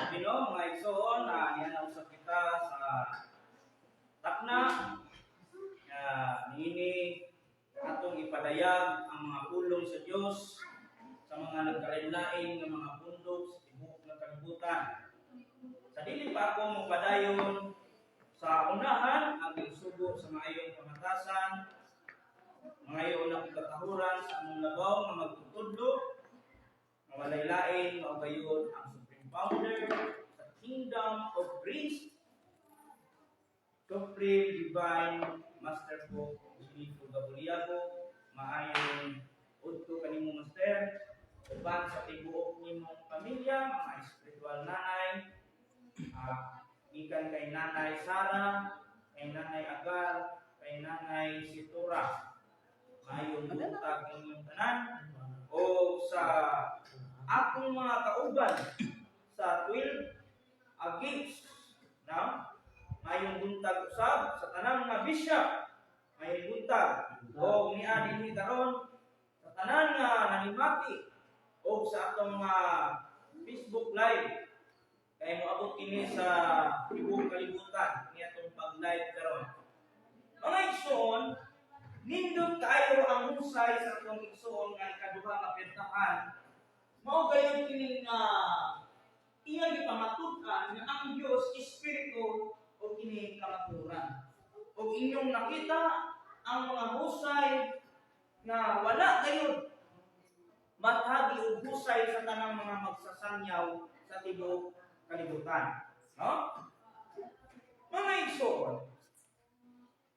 Bino, mga igsoon, nianaw sa kita sa takna, nini atong ipadayag ang mga pulong sa Dios sa mga nagkalain-lain ng mga bundok sa tibuok ng kalibutan. Sa dili pa ako mopadayon sa unahan ang sugo sa maayong pamatasan, maayo na katahuran sa among labaw nga magtutudlo, nga walay-lain maugayon ang Supreme Founder sa Kingdom of Grace, Supreme Divine Master po Filippo Gabuliago, maayong udto kanimo Master, uban sa tibuok nimong pamilya, mga espiritual nanay, ikan kay Nanay Sara, kay Nanay Agar, kay Nanay Situra, maayong buntag inyong tanan, o sa akong mga kauban sa 12 Agits, na maayong buntag usab sa tanang mga bishop, maayong buntag o niya dinhi karon sa tanan nga nanimati o sa atong Facebook live kay moabot kini sa tibuok kalibutan ni atong pag-live karon. Mga igsoon, nindot kaayo ang husay sa atong igsoon nga ikaduha nga pertahan. Mao gayon kini nga iya gipamatud-an nga ang Dios espiritu o kini kamaturan. O inyong nakita ang mga husay na wala gayon matagi og husay sa tanang mga magsasangyaw sa tibuok kalibutan. No? Mga igsoon,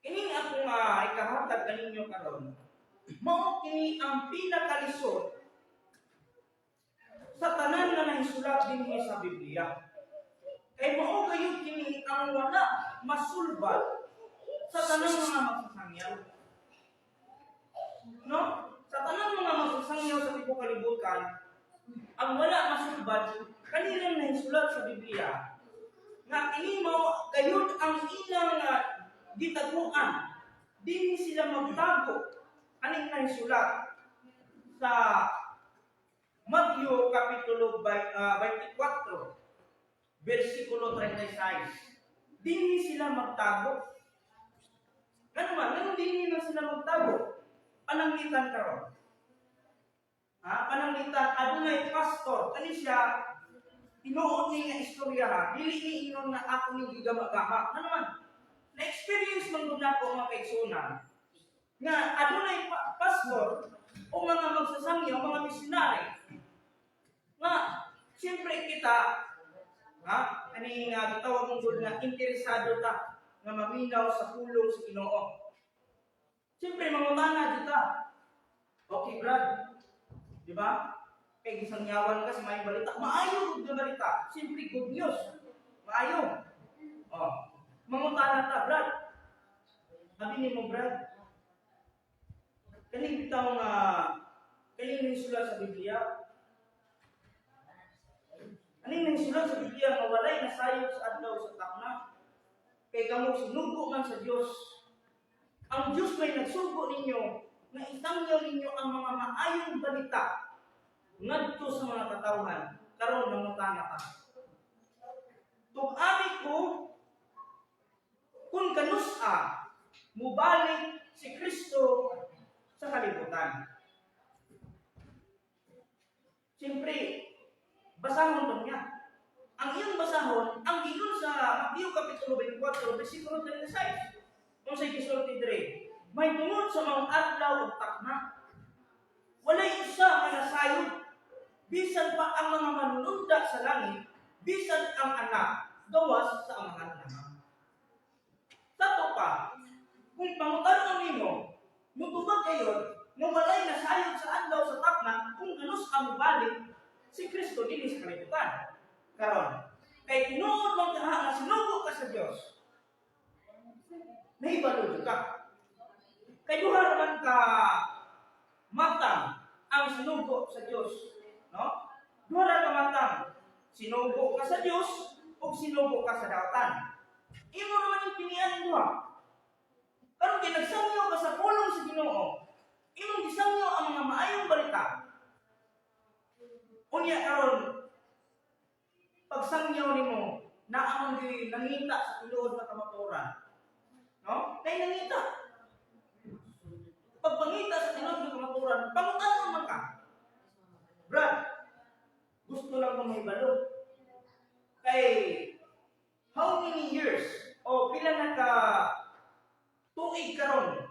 kini akong ikahatag kaninyo karon, mao kini ang pinakalisod sa tanan nga nahisulat dinhi sa Biblia. Kay mao gayud kini ang wala masulbad sa tanang mga magsasangyaw. No? Sa tanang mga magsasangyaw sa tibuok kalibutan, ang wala masulbad kanilang nahisulat sa Biblia nga kini mao gayud ang ilang gitaguan. Dili sila magtago aning nahisulat sa Matthew Kapitulo 24 versikulo 36. Dili sila magtago. Ganun dili na sila magtago. Pananglitan karon. Pananglitan adunay pastor kani siya tinuod ni nga istorya dili ni inon na ako ni gigama-gama. Ano man? Na-experience man gud nako mga kaigsuonan nga adunay pastor o mga magsasangyaw, mga misyonary nga siyempre kita ani nga gitawag mong gud nga interesado ta nga maminaw sa pulong sa Ginoo. Siyempre mangutana kita. Okay, Brad. Di ba? Kay gisangyawan ka sa may balita. Maayo gud nga balita. Siyempre good news. Maayo. Mangutana ta, Brad. Sabi ni mo, Brad. Kaning bitaw nga kaning nisulat sa Biblia. Aning nisulat sa Biblia nga walay nasayop sa adlaw sa takna. Kay kamo sinugo man sa Dios. Ang Dios may nagsugo ninyo na itangyaw ninyo ang mga maayong balita ngadto sa mga katawhan karon nangutana ka. Tug-ami ko kung kanusa mubalik si Kristo sa kalibutan. Siyempre, basahon lang niya. Ang iyong basahon, ang giyon sa Matthew Kapitulo 24, versikulo 36. Kung sa gisulti dire, may tungod sa mga adlaw ug takna. Walay usa nga nasayod. Bisan pa ang mga manununda sa langit, bisan ang anak, gawas sa amahan naman. Tato pa, kung pangutan nimo, mutubag kayo, nung walay nasayod sa adlaw sa takna, kung ganus ang balik, si Kristo din sa kalibutan. Karon, kay tinuod mong kaha nga sinugo ka sa Dios. Nahibalo ka. Kay duha man ka matang ang sinugo sa Dios, no? Duha ka matang sinugo ka sa Dios o sinugo ka sa dawatan. Imo naman yung pilihan duha. Karon kay nagsangyaw ka sa pulong sa Ginoo, imong gisangyaw ang mga maayong balita. Unya karon pag pagsangyaw nimo na among nangita sa tiluod nga kamatuoran. No? Kay nangita. Pagpangita sa tinuod ng kamaturan, pangutan naman ka. Brad, gusto lang ko mahibalo. Kay, how many years, o pila na ka tuig karon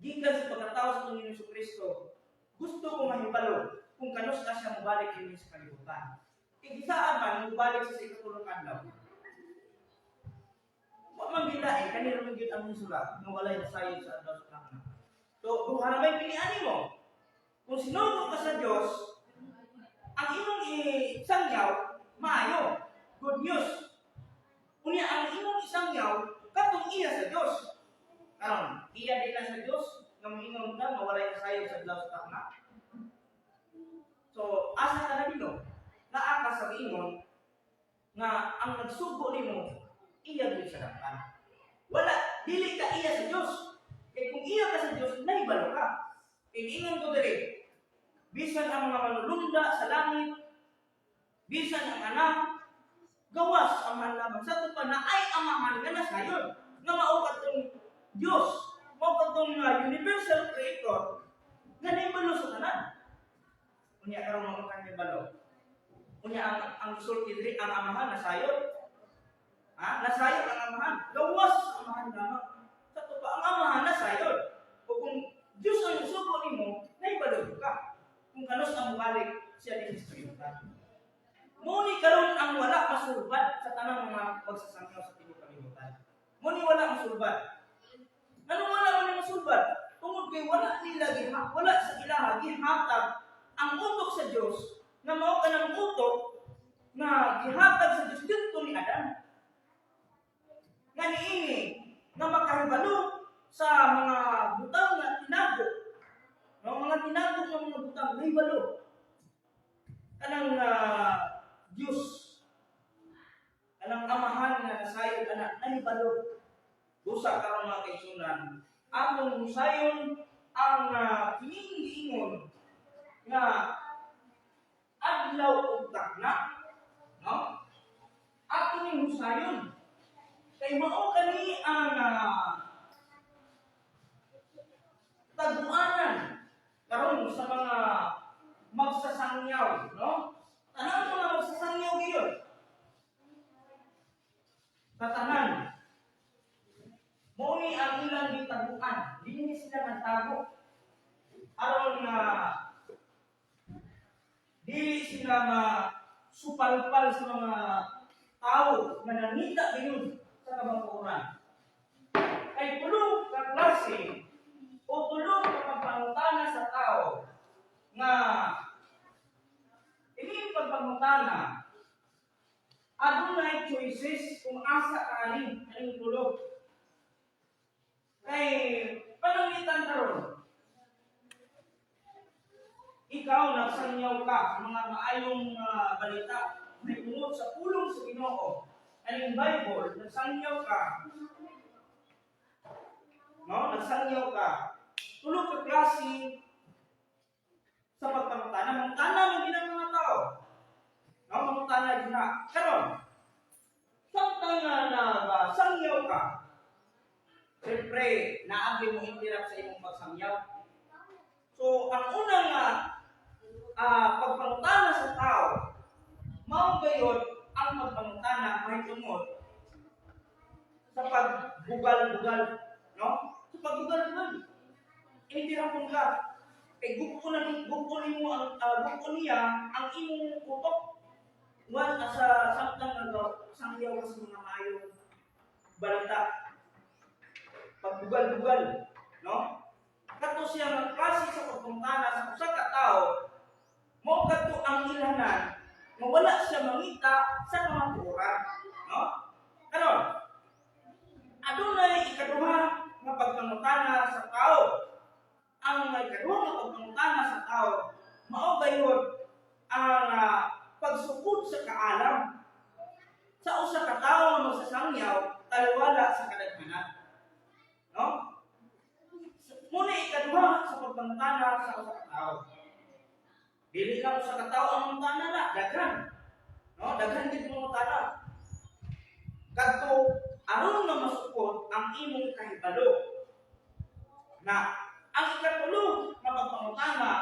gikan sa pagkatao sa Panginoon Jesucristo, gusto ko mahibalo kung kanos na siya mabalik din sa kalibutan. Kay gisaan man, mabalik sa ikatulong adlaw. Wa man bilain, kanila man gyud ang sulat, nga walay nasayon sa adlaw sa takna. So, kung hanapay pilihan mo, kung sinugo ka sa Diyos, ang imong isangyaw, maayo. Good news. Unya, ang imong isangyaw, katong iya sa Diyos. Karon, iya din na sa Diyos, nga moingon ka, mawalay ka sayo sa Diyos takna. So, asa ka na dito? Naa ka sa ingon, nga ang nagsugo nimo, iya din sa dakpan. Wala, dili ka iya sa Diyos. Kaya kung iya ka sa Diyos, naibalo ka. Kaya ingon ko dali, bisan ang mga manulunda sa langit, bisan ang anak, gawas ang manlaban sa tupa na ay amahan ka na sayon. Nga maukat itong Diyos, maukat itong universal creator, na naibalo sa tanan. Unya karong mga kanibalo. Unya ang sulti diri ang amahan na sayon. Nasayon ang amahan. Gawas ang amahan lamang. Ang amahan na sayon. O kung Diyos ang sugo nimo, naibalo ka. Kung kanos ang balik siya din sa kalibutan. Muni karon ang wala masulbad sa tanang mga pagsasangyaw sa tibuok kalibutan. Muni wala masulbad. Anong wala man masulbad? Tungod kay wala nila wala sa ilaha gihatag ang utok sa Dios na mao kanang utok na gihatag sa Dios didto ni Adan. Nga niini na makahibalo sa mga butang na tinago. Mga tinago ng mga butang nahibalo. Kanang Diyos, kanang amahan nga nasayon anak nahibalo. Busa karong mga kaisunan, atong musayon ang kining-ingon nga adlaw ug takna, no? Atong musayon kay mao kani ang taguanan karon sa mga magsasangyaw, no? Tanang mga magsasangyaw gyud. Tatanan. Mao ni ang ilang gitaguan, dinhi sila nagtago. Aron dili sila supalpal sa mga tao na nangita gyud sa kamatuoran. Kay tulo ka klase o tulo ka pagpangutana sa tao nga ini pagpangutana adunay choices kung asa kaaning tulo. Kay pananglitan karon ikaw nagsangyaw ka sa mga maayong balita may tungod sa pulong sa Ginoo aning Bible nagsangyaw ka, no? Nagsangyaw ka tulo ka klase sa pagpangutana mangutana man mga tao, no? Mangutana din na karon samtang sangyaw ka. Siyempre, naagi mo interrupt sa imong pagsangyaw. So, ang unang pagpangutana sa tao, mao gayud ang pagpangutana may tungod sa pagbugal-bugal, no? Sa pagbugal-bugal. Interrupt ka. Kay gugkunan mo ang niya ang imong utok. Wan sa samtang sangyaw ka sa mga mayong balita. Pagbugal-bugal, no? Kato siya ng klase sa pagpangutana sa usa ka tawo, mo kadto ang ilanan, mawala siya mangita sa kamatuoran, no? Karon, adunay ikaduha nga pagpangutana sa tawo. Ang ikaduha nga pagpangutana sa tawo, mao gayud ang pagsukod sa kaalam. Sa usa ka tawo nga magsasangyaw, taliwala sa kadaghanan. No? Muna ikaduha sa pagpangutana sa usa ka tawo. Dili lang usa ka tawo ang mangutana na, daghan. No? Daghan gid mga ang imong kahibalo. Na ang ikatulog na pagpangutana,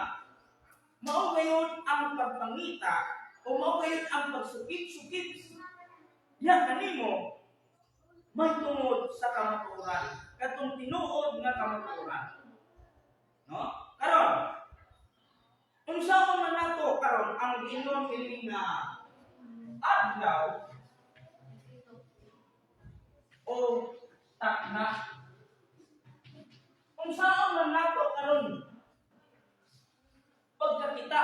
mao gayon ang pagpangita o mao gayon ang pagsukit-sukit diha kanimo may tungod sa kamatuoran, katong tinuod nga kamatuoran. No? Karon, unsaon man nato karon ang giingon kini nga adlaw o takna. Unsaon man nato karon pagkakita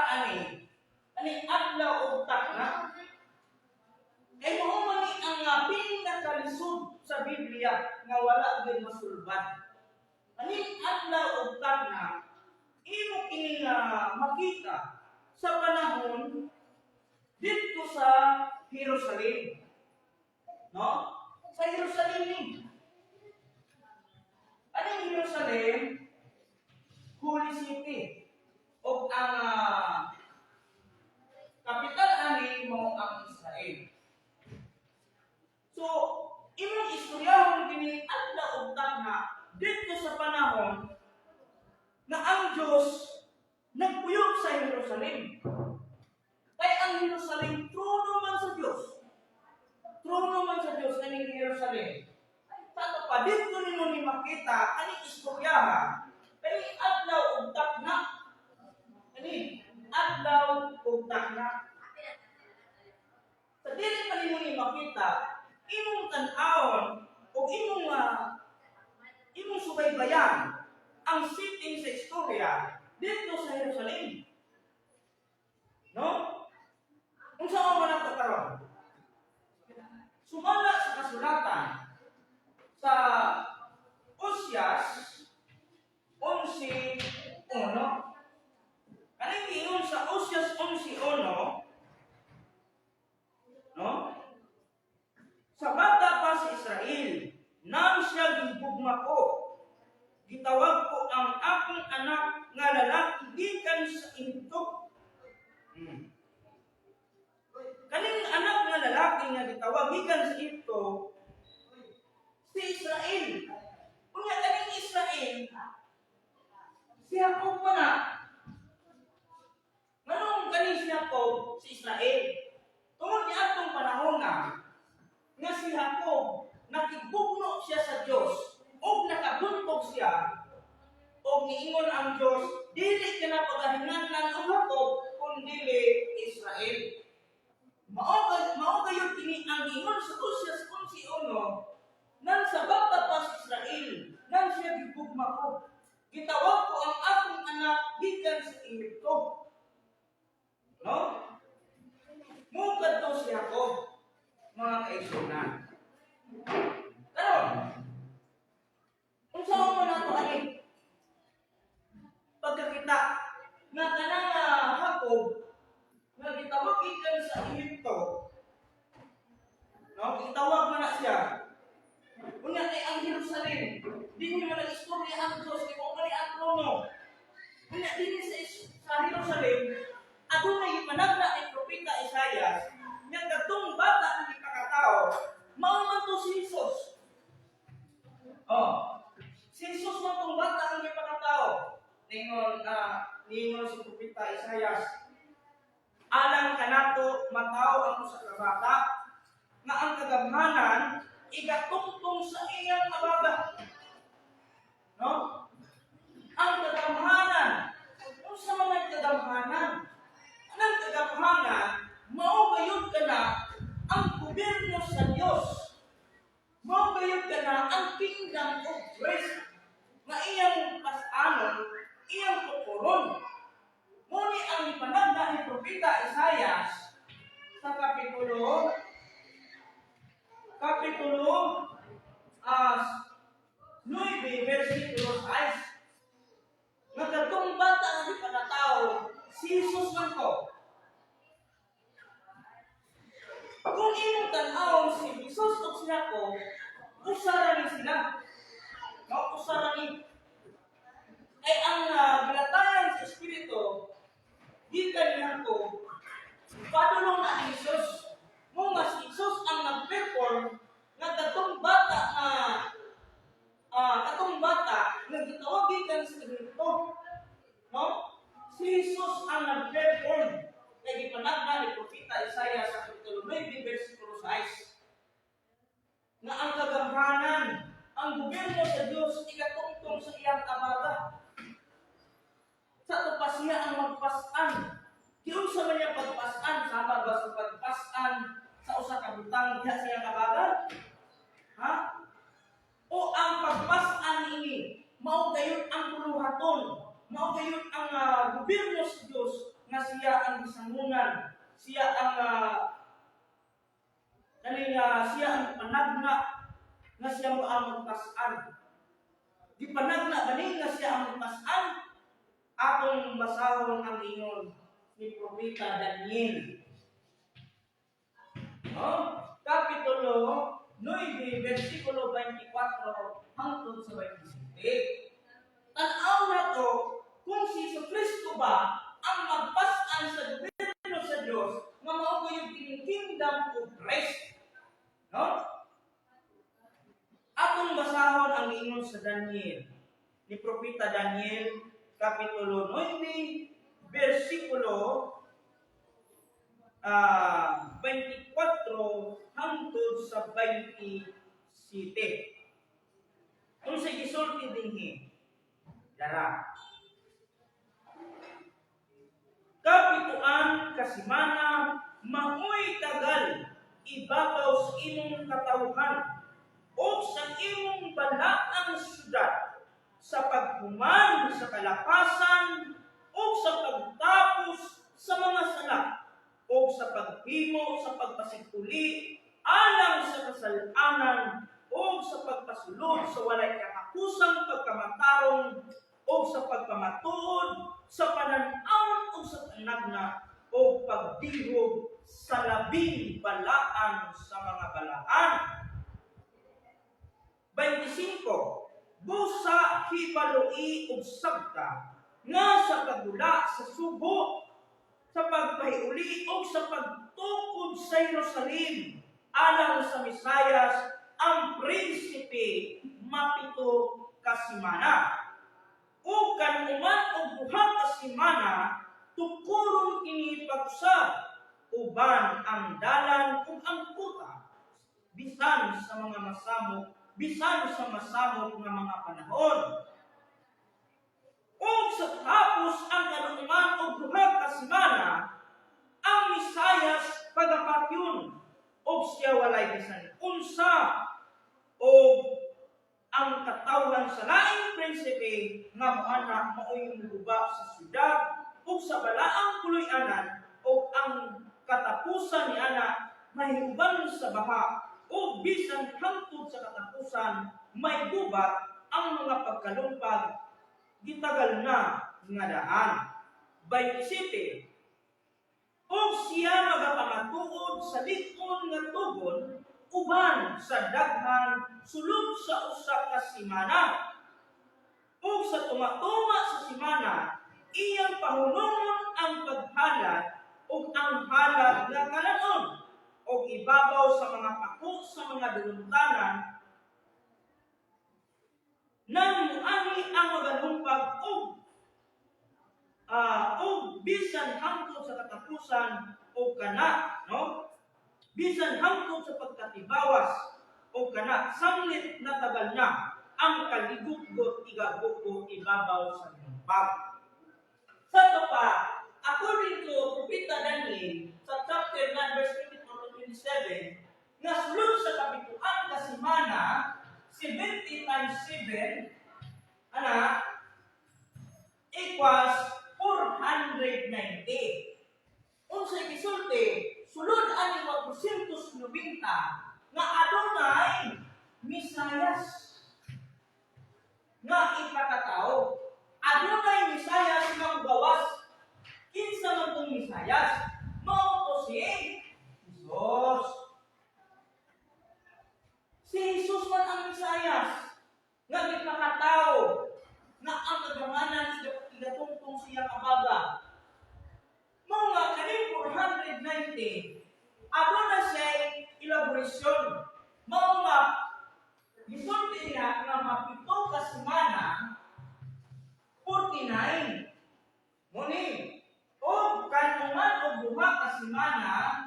ani adlaw o takna, ay mao man ni ang pinakalisod sa Biblia nga wala gyud masulbad. Ani adlaw o takna, imo kini makita sa panahon dito sa Jerusalem. No? Sa Jerusalem ni. Ano yung Jerusalem? Holy City. O ang kapital ani mo ang Israel. So, imong istoryahon kini adlaw ug takna dito sa panahon na ang Diyos nagpuyog sa Jerusalem. Kaya ang Jerusalem, trono man sa Diyos. Trono man sa Diyos na ng Jerusalem. Tato pa, dito nino ni makita, ani istoryahan, ani adlaw ug takna. Ani adlaw ug takna. Sa dili pa nimo ni makita, imong tan-awon o imong subaybayan ang setting sa istorya dito sa Jerusalem. No? Kung saan man nato karon? Sumala sa kasulatan sa Oseas 11:1. Kaning giingon sa Oseas 11:1, no? Sa bata pa si Israel, nang siya gibugma ko, gitawag ko ang akong anak nga lalaki gikan sa intok. Kaning anak nga lalaki nga gitawag gikan sa intok, si Israel. Unya kaning Israel, si Jacob man na. Nganong kaning si Jacob, si Israel? Tungod ni atong panahon nga si Jacob nakibugno siya sa Dios ug nakabuntog siya ug niingon ang Dios dili ka na pagahinganlan ang Jacob kundi Israel. Mao gayud kini ang giingon sa Oseas 11:1, nang sa bata pa si Israel, nang siya gibugma ko, gitawag ko ang akong anak gikan sa Ehipto. No? Mugad to si Jacob, mga kaigsunan. Karon, unsa mo nato ani? Pagkakita nga kanang Jacob nga gitawag gikan sa Ehipto. No, gitawag man na siya. Unya kay ang Jerusalem, dinhi man nag-istorya ang Dios kay mo ni ang trono. Unya dinhi sa Jerusalem, adunay ipanagna ni propeta Isaias nga kadtong bata ang ipakatao, mao man to si Jesus. Si Jesus man tong bata ang ipakatao. Ningon si propeta Isaias, alang kanato matao ang usa ka bata nga ang kagamhanan igatungtong sa iyang abaga. No? Ang kagamhanan, unsa man ang kagamhanan? Anong kagamhanan? Mao gayud kana ang gobyerno sa Dios. Mao gayud kana ang kingdom of grace nga iyang pas-anon, iyang tukuron. Muni ang ipanagda ni propeta Isaias sa kapitulo 9 versikulo 6. Nga kadtong bata ang ipakatao, si Jesus man ko. Kung imong tan-awon si Jesus o siya ko, usara ni sila. No, usara ni. Ay ang bilatayan sa Espiritu, gikan niya ko, padulong na ni Jesus. Mo nga si Jesus ang nag-perform nga kadtong bata panagna nga siya mo ang magpasan. Gipanagna ganing nga siya ang magpasan. Atong basahon ang ingon ni Propeta Daniel. Kapitulo 9, versikulo 24 hangtod sa 27. Tanaw na to kung si Jesucristo ba ang magpasan sa gobyerno sa Dios nga mao ko yung kingdom of Christ. No? Atong basahon ang ingon sa Daniel ni Propeta Daniel kapitulo 9 versikulo 24 hangtod sa 27. Kung sa gisulti dinhi dara kapituan kasimana maoy tagal ibabaw sa imong katawhan o sa imong balaang syudad sa paghuman sa kalapasan o sa pagtapos sa mga sala o sa paghimo sa pagpasigpuli alang sa kasalanan o sa pagpasulod sa walay kakakusang pagkamatarong o sa pagpamatuod sa pananaon o sa panagna o pagdihog sa labing balaan sa mga balaan. 25. Busa hibaloi ug sabta nga sa pagdula sa subo sa pagpahiuli o sa pagtukod sa Jerusalem alang sa Misayas ang prinsipe mapito kasimana. O kanuman o buha kasimana tukuron kini pag-usab uban ang dalan ug ang kuta bisan sa mga masamok bisan sa masamok nga mga panahon. O sa tapos ang kanuman o buha kasimana ang Misayas pagapatyon o siya walay bisan unsa o ang katawan sa laing prinsipe nga moana maoy muguba sa syudad o sa balaang puloy-anan o ang katapusan ni ana mahiuban sa baha o bisan hangtod sa katapusan may gubat ang mga pagkalumpag gitagal na nga daan. 27. O siya magapamatuod sa likon nga tugon uban sa daghan sulod sa usa ka simana. O sa tumatuma sa simana iyang pahunungon ang paghalad o ang halad nga kalanon o ibabaw sa mga pako sa mga duluntanan nang muani ang magalumpag o bisan hangtod sa katapusan o kana, no? Bisan hangtod sa pagkatibawas o kana samlit na tagal na ang kaligugot igabuko ibabaw sa lumpag. Sa ito pa, according to Propeta Daniel sa chapter 9 verse 24-27, nga sulod sa kapituan kasimana 70 times 7 equals 490. Unsay gisulti sulod ani 490 nga adunay Misayas nga ipakatao. Adunay Misayas nga gawas. Kinsa man tong Misayas? Mao to si Jesus. Si Jesus man ang Misayas nga ipakatao nga ang kaganganan igatungtong siya kabaga. Mao nga kaning 490 aduna siya elaborasyon. Mao nga gisulti niya nga mapito ka semana 49. Muni o kanuman o buha ka semana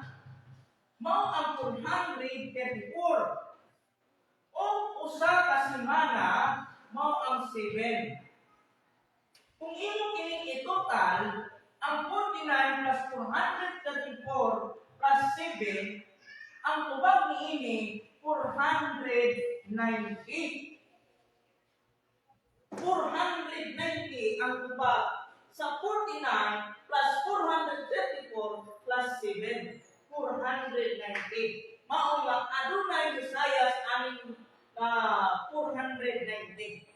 mao ang 434. O usa ka semana mao ang 7. Kung imo kining i-total ang 49 plus 434 plus 7 ang tubag niini 490. 490 ang tubag sa 49 plus 434 plus 7. 490. mao nga adunay Isaias aning 490.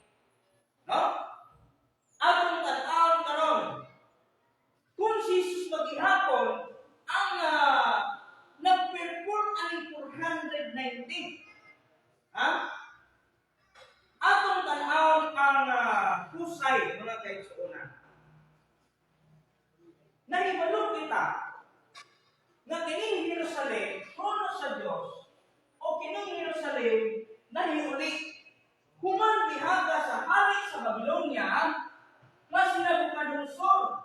No? Atong tan-awon karon kung si Jesus maghihapon ang nag-perform aning 490. Ha? Atong tan-awon ang husay mga kaigsuonan. Nahibalo kita nga kining Jerusalem trono sa Dios o kining Jerusalem nahiuli human bihaga sa hari sa Babylonia nga sila Nabucodonosor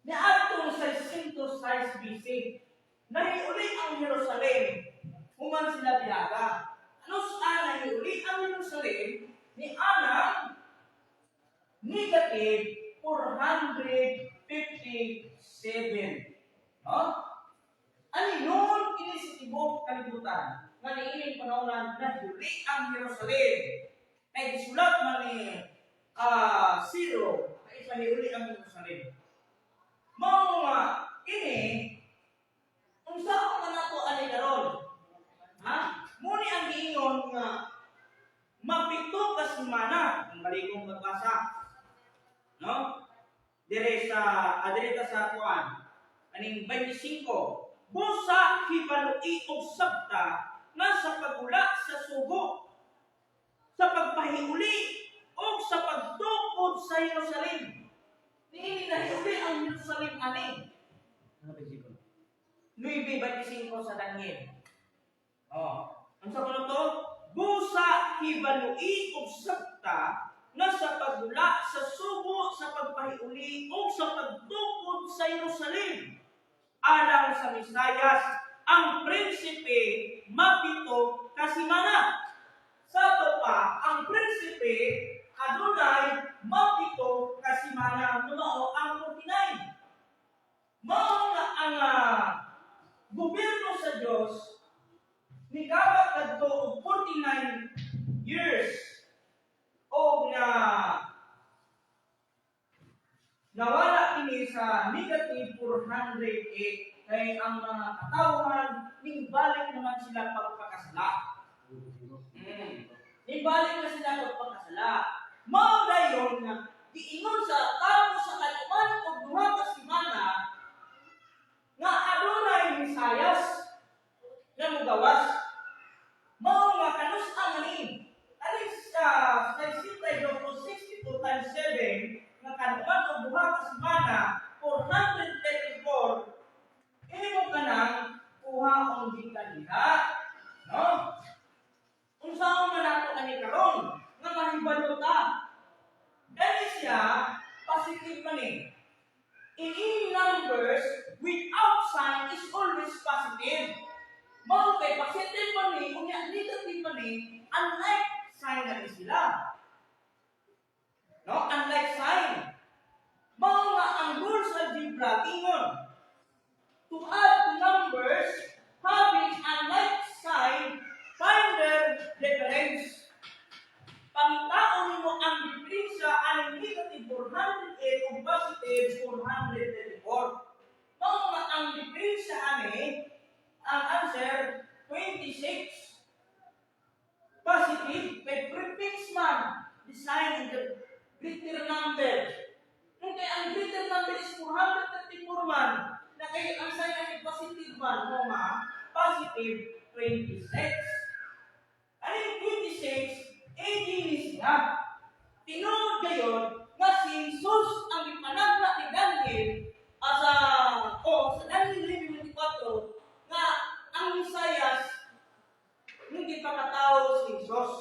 niadtong 606 BC. Nahiuli ang Jerusalem human sila bihaga. Ano sa nahiuli ang Jerusalem ni anang negative 457. No? Ani noon kini sa tibok kalibutan nga niining panahon nahiuli ang Jerusalem. Ay gisulat man ni Zero ay nahiuli ang Jerusalem. Mao nga ini unsa man nato ani karon? Ha? Muni ang giingon nga mapito ka semana ang baligong magbasa. No? Dire sa kuan aning 25 busa hibalui og sabta nga sa pagula sa sugo sa pagpahiuli o sa pagtukod sa Jerusalem. Niini nahiuli ang Jerusalem ani. Ano ba siguro? 9:25 sa Daniel. Unsa man to? Busa hibalui og sabta nga sa pagula sa sugo sa pagpahiuli o sa pagtukod sa Jerusalem. Alang sa Misayas, ang prinsipe mapito kasimana. Sa to pa, ang prinsipe adunay mapito kasimana mao ang 49. Mao nga ang gobyerno sa Dios nigaba kadto og 49 years o nawala kini sa negative 408 kay ang mga katawhan ning balik naman sila pagpakasala. Ning balik na sila pagpakasala. Mao dayon nga giingon sa tao sa kaluman og duha ka semana nga adunay Misayas nga mogawas. Mao nga kanus-an ani sa 62 times 7 nga kanuman og duha ka semana 434 imo kanang kuhaon gikanila. No? Unsaon man nato ani karon nga mahibalo ta? Dali siya positive man eh. In numbers without sign is always positive. Mao kay positive man ni unya negative man ni unlike sign na sila. No, unlike sign. Mao nga ang rules algebra ingon to add numbers having unlike sign, find their difference. Pangitaon mo ang diferensya aning negative 408 ug positive 434. Mao nga ang diferensya ani ang answer 26. Positive may prefix man design the greater number. Kung kaya ang greater number is 434 man, na kaya ang sign ay positive man, no ma, positive 26. Ano yung 26? 18 is nga. Tinuod gayon nga si Jesus ang ipanagna ni Daniel sa Daniel 11:24 nga ang Misayas hindi pakatao si Jesus.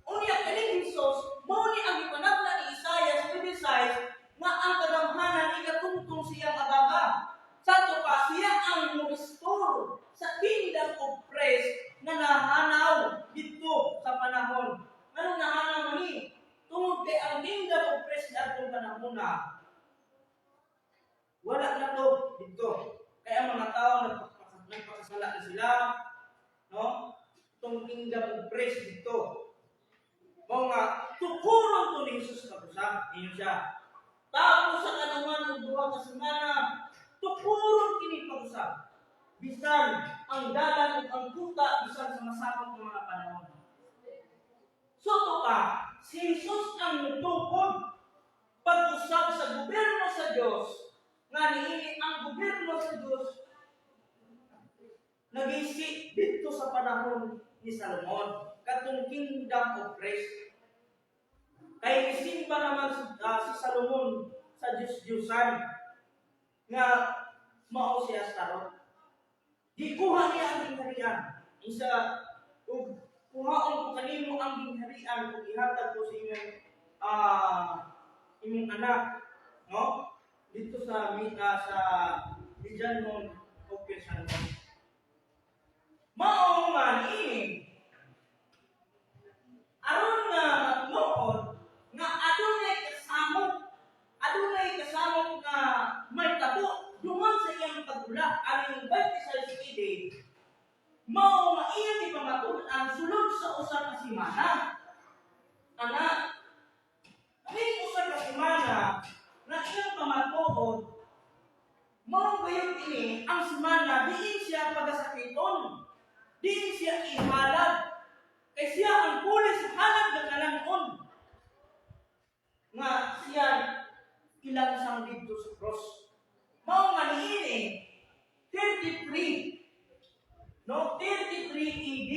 Unya kaning Jesus mao ni ang ipanagna ni Isaias 26 nga ang kagamhanan igatungtong siyang abaga. Sa to pa siya ang mo-restore sa kingdom of praise na nahanaw dito sa panahon. Anong nahanaw ni? Tungod kay ang kingdom of praise na atong panahon na wala na to dito. Kaya ang mga tao nagpakasala na sila, no? Itong kingdom of praise dito. Mga tukuron to ni Jesus kapusa, inyo siya. Tapos sa kanuman ng duha ka semana, tukuron kini kapusa. bisan ang dalan ug ang kuta bisan sa masakop nga mga panahon. Soto ka, si Jesus ang nagtukod pag-usab sa gobyerno sa Dios nga niini ang gobyerno sa Dios nag-isip dito sa panahon ni Salomon katong kingdom of Christ. Kay isimba naman si Salomon sa Diyos-Diyosan nga mao siya sa gikuha niya ang gingharian. Isa ug kuhaon ko kanimo ang gingharian ug ihatag ko sa imong anak, no? Dito sa Bijanon o Pisan. Mao man ini aron nga magluod nga adunay kasamok nga may tato duman sa iyang pagula aning 26 idi mao nga iyang ipamatud-an sulod sa usa ka semana. Aning usa ka semana na iyang pamatuod mao gayud ini ang semana diin siya pagasakiton. Di siya ihalad. Kaya siya ang pulis sa halad ng kalanon. Nga siya ilang sang dito sa cross. Mao nga niini 33. No, 33 AD.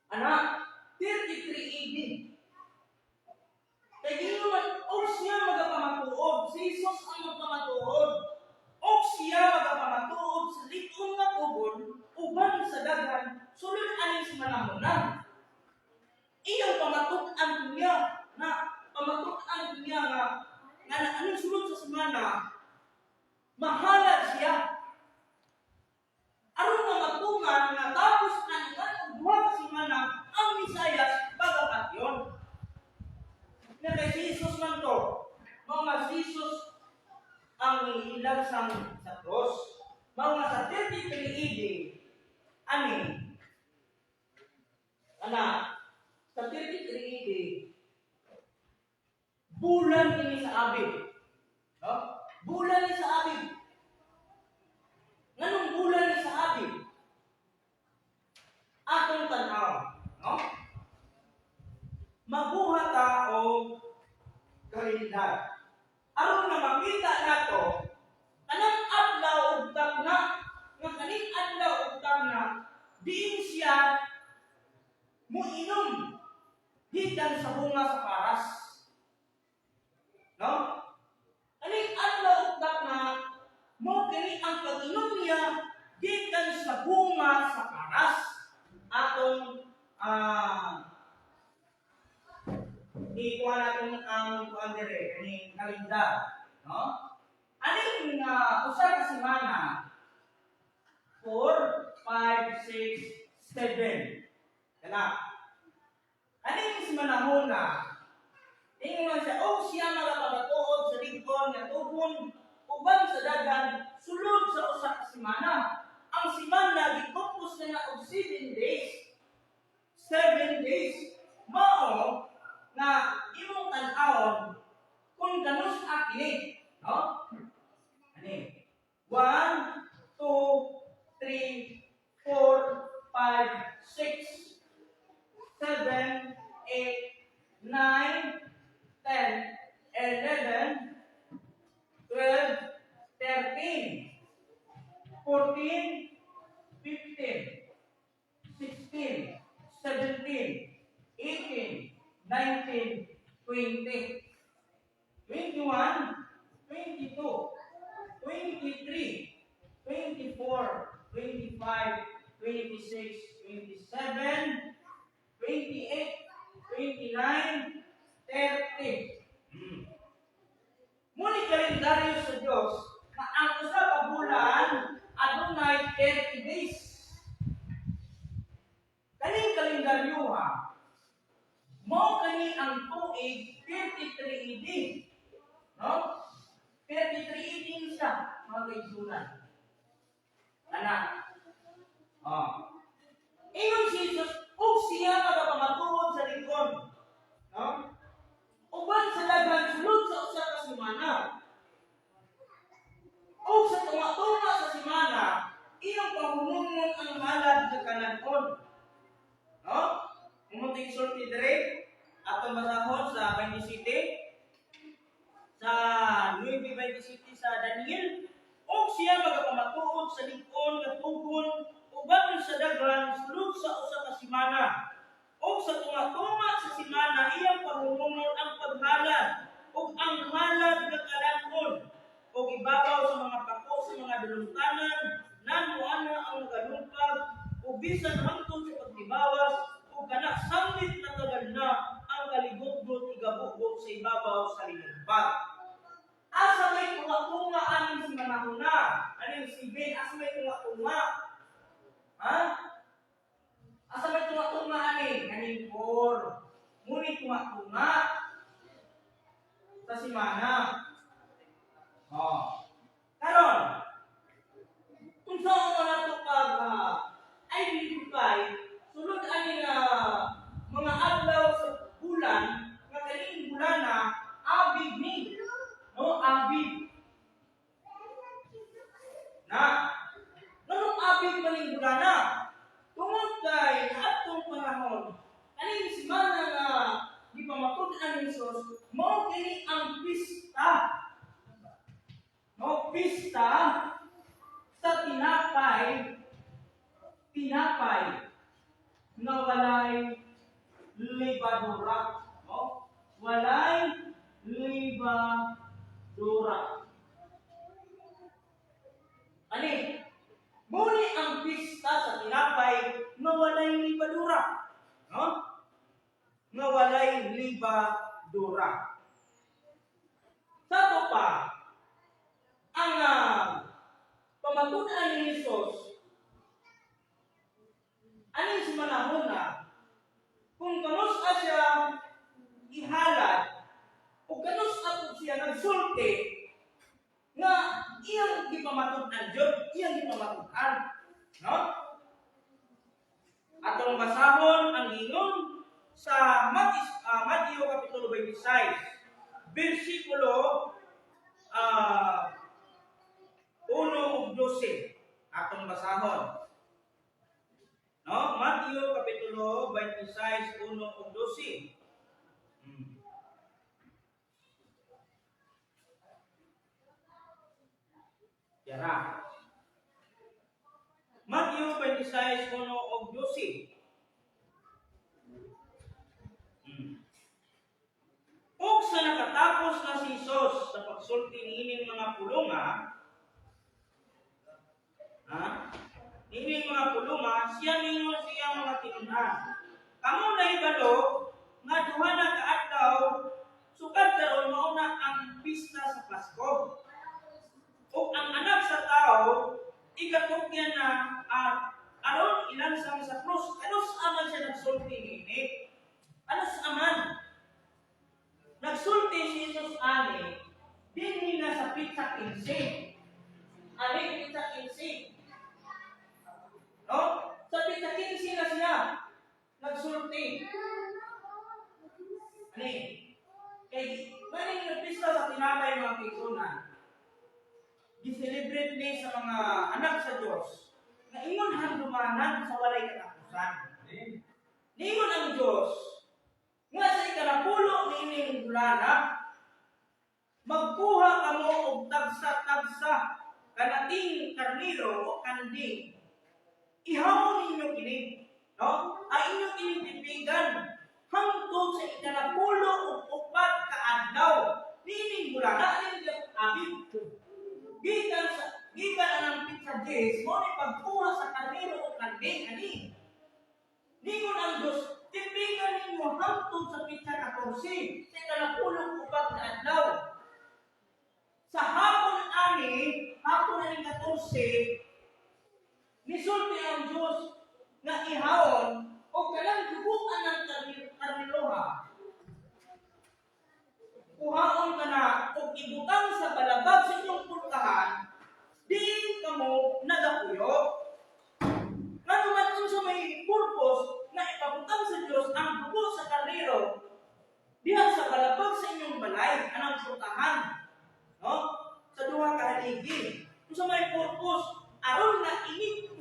33 AD. Kaya gino man, siya magapamatuod. Si Jesus ang magpamatuod. Siya magapamatuod sa likong nga tubon uban sa dagan sulod aning sa manamunan. Iyang pamatud-an niya nga anong sulod sa semana mahalad siya. Aron nga matungan nga tapos kaningan og duha ka semana ang Misayas pagapatyon. Na kay Jesus man to, mga Jesus ang ilang sa cross. Mga sa 33 AD sa 33 AD bulan ini sa Abib. No? Bulan ni sa Abib. Nganong bulan ni sa Abib? Atong tanaw, no? Mabuha ta og kalendar. Aron na makita nato kanang adlaw ug tagna nga kaning adlaw ug tagna diin siya muinom gikan sa bunga sa paras. No? Kaning adlaw ug tagna mo kini ang pag-inom niya gikan sa bunga sa paras. Atong ikuha natin ang kuandere, kaning kalendar. No? Aning usa ka semana 4, 5, 6, 7. Kana. Aning semanahon na ingon siya siya magapamatuod sa lingkod nga tubon uban sa dagan sulod sa usa ka semana. Ang semana gikompos na og 7 days. 7 days. Mao na imong tan-awon kung kanus akini, no? Ani 1, 2, 3, 4, 5, 6, 7, 8, 9, 10, 11, 12, 13, 14, 15, 16, 17, 18, 19, 20, 21, 22, 23, 24, 25, 26, 27, 28, 29, 30. Muli kalendaryo sa Diyos na ang usa ka bulan adunay 30 days. Kaning kalendaryo mao kani ang tuig 33 AD. No? 33 AD siya, mga kaigsunan. Ingon si Jesus, siya magapamatuod sa lingkod. No? Uban sa dagan sulod sa usa ka semana. Sa tunga-tunga sa semana, pahumumon ang halad nga kalanon. No? Umuting sulti dire atong basahon sa 27 sa 9:27 sa Daniel. O siya magapamatuod sa lig-on nga tugon uban sa daghan sulod sa usa ka semana. O sa tunga-tunga sa semana iyang pahumumon ang paghalad ug ang halad nga kalanon ug ibabaw sa mga pako sa mga dalungtanan namo ana ang nagalumpag ug bisan hangtod sa pagtibawas ug kana samlit na tagal na ang kaligod-god igabugod sa ibabaw sa linumpag. Asa may tunga-tunga aning si manahuna, aning si Ben, asa may tunga-tunga? Ha? Asa may tunga-tunga aning por. Ngunit tunga-tunga sa simana. Oh. Karon, kung saan mo nato pag identify, sulod aning mga adlaw sa bulan, nga kaning bulana, abig ni. No, abig. Na, nanong abig maning bulana? Tungod kay atong panahon, aning semana nga di pamatud-an ni Jesus, mao kini ang pista. No, pista sa tinapay na walay libadura. No? Walay libadura. Ani? Muli ang pista sa tinapay na walay libadura. No? Na walay libadura. Sa to pa, ang pamatud-an ni Jesus, aning si manahuna, kung kanusa siya ihalad, o kanusa siya nagsulti, nga iyang gipamatud-an Dios, iyang gipamatud-an. No? Atong basahon ang ingon sa Mateo Kapitulo 26, versikulo 1 ug 12. Atong basahon. No? Mateo Kapitulo 26, 1 ug 12. Yara. Mateo 26, 1 ug 12. Ug sa nakatapos na si Jesus sa pagsulti niining mga pulonga, niining mga pulonga, siya ningon siya mga tinun-an. Kamo na ibalo nga duha na ka adlaw sukad karon mao na ang pista sa Pasko. Ug ang anak sa tao igatugyan na aron ilansang sa krus. Ano sa aman siya nagsulti niini? Ano sa aman? Nagsulti si Jesus ani dinhi na sa pitsa 15. Ani pitsa 15. No? Sa pitsa 15 na siya nagsulti. Ani kay maning nagpista sa tinapay mga kigsunan. Gi-celebrate ni sa mga anak sa Dios na ingon handumanan sa walay katapusan. Ningon ang Dios nga sa ikanapulo niining bulana magkuha kamo og tagsa-tagsa kanating karniro o kanding. Ihawon ninyo kini, no? Ay inyo kinipipigan hangtod sa ikanapulo ug upat ka adlaw niining bulana ning abig. Gikan ang pitsa days mo ni pagkuha sa karniro o kanding ani. Ningon ang Dios tipigan ninyo hangtod sa pitsa 14 sa ikanapulo upat ka adlaw. Sa hapon ani 14, nisulti ang Dios nga ihawon o kanang dubuan ng karniloha. Kuhaon ka na o ibutang sa balabag sa inyong pulkahan, di kamo nagapuyo. Nga naman unsa may purpose na ipabutang sa Dios ang dugo sa karnero diha sa balabag sa inyong balay, anang pulkahan. No? Sa duha ka haligi. Unsa may purpose aron nga ini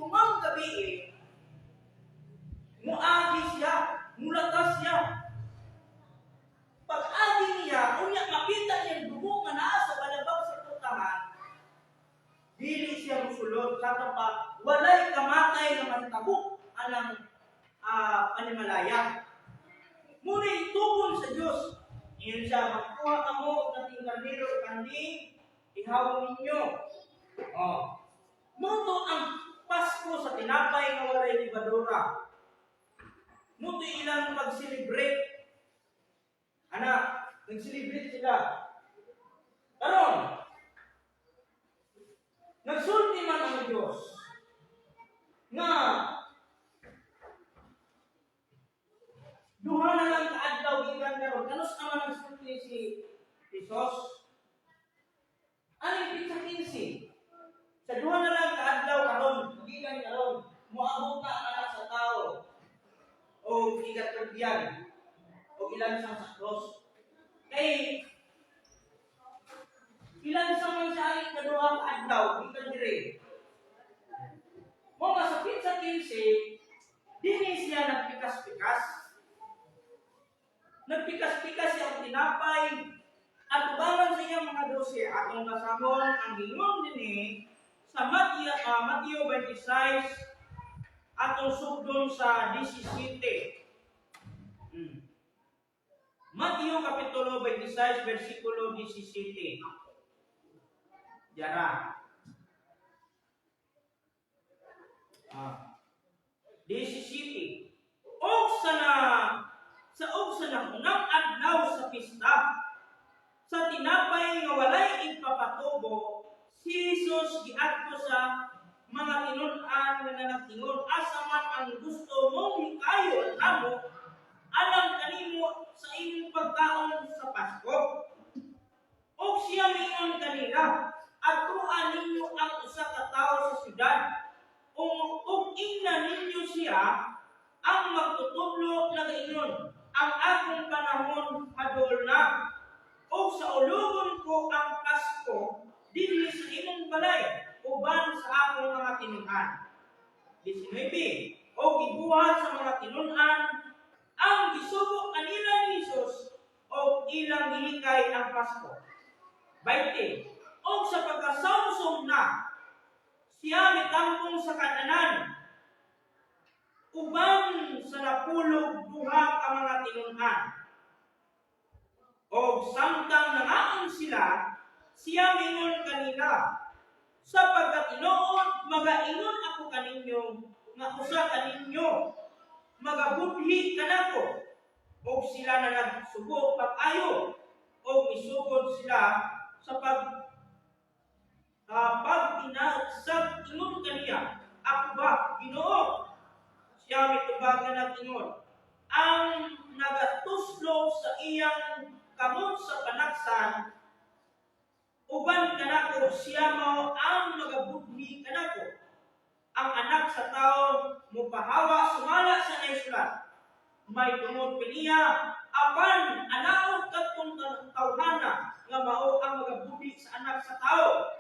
sulatan pa, walay kamatay nga mantabok anang panimalaya. Muna tugon sa Diyos. Iyon siya, magkuha ka mo ng tingkardero kandi, ihawon ninyo. Muto ang Pasko sa tinapay nga walay libadura. Muto ilang mag-celebrate. Anak, nag-celebrate sila. Karon, nagsulti man ang Diyos nga duha na lang kaadlaw gikan karon. Kanus naman nagsulti si Jesus? Ano yung pizza 15? Sa duha na lang kaadlaw karon, gikan karon, moabot na ang anak sa tao. O igatugyan. O ilan sang sa cross. Kay ilan sang man siya ay kaduha kaadlaw, gikan dire. Mo masakit sa 15, dili siya nagpikas-pikas. Nagpikas-pikas siya ang tinapay at ubangan sa iyang mga 12 atong kasahon ang gingon dinhi sa Mateo 26 atong sugdon sa 17. Mateo kapitulo 26 bersikulo 17. Diara. 17. Sa unang adlaw sa pista, sa tinapay nga walay ipapatubo, si Jesus giadto sa mga tinun-an nga nagtingon, asa man ang gusto mong hikayo at amo, alam kanimo sa inyong pagkaon sa Pasko. O siya mingon kanila, atuan ninyo ang usa ka tawo sa syudad, ug ingnan ninyo siya ang magtutudlo na ingon, ang akong panahon hadol na, o sa ulugon ko ang Pasko dinhi sa imong balay uban sa akong mga tinun-an. 19. O gibuhat sa mga tinun-an ang gisugo kanila ni Jesus o ilang gilikay ang Pasko. 20. O sa pagkasamsong na siya mitangkong sa kananan uban sa napulog duha ka mga tinun-an. O samtang nangaon sila, siya mingon kanila, sapagkat tinuod magaingon ako kaninyo nga usa kaninyo magabudhi kanako. O sila na nagsugo pag-ayo o isugod sila sa pag-inagsag ingon kaniya, ako ba Ginoo? Siya mitubag na nag-ingon, ang nagatuslo sa iyang kamot sa panaksan, uban kanako siya mao ang magabudhi kanako. Ang anak sa tao mupahawa sumala sa naisulat. May tungod kaniya, apan anaog kadtong tawhana nga mao ang magabudhi sa anak sa tao.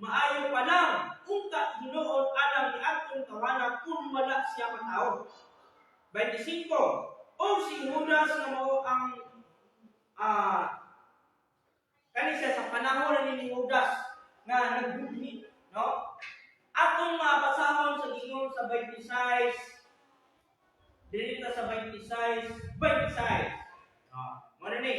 Maayo pa lang kung Ginoo alam ni atong tawhana kung wala siya matao. 25. O si Judas nga mao ang kanisa sa panahon ni Judas nga nagbudhi, no? Atong mabasahon sa gingon sa 26. Dili ta sa 26. Mo ni.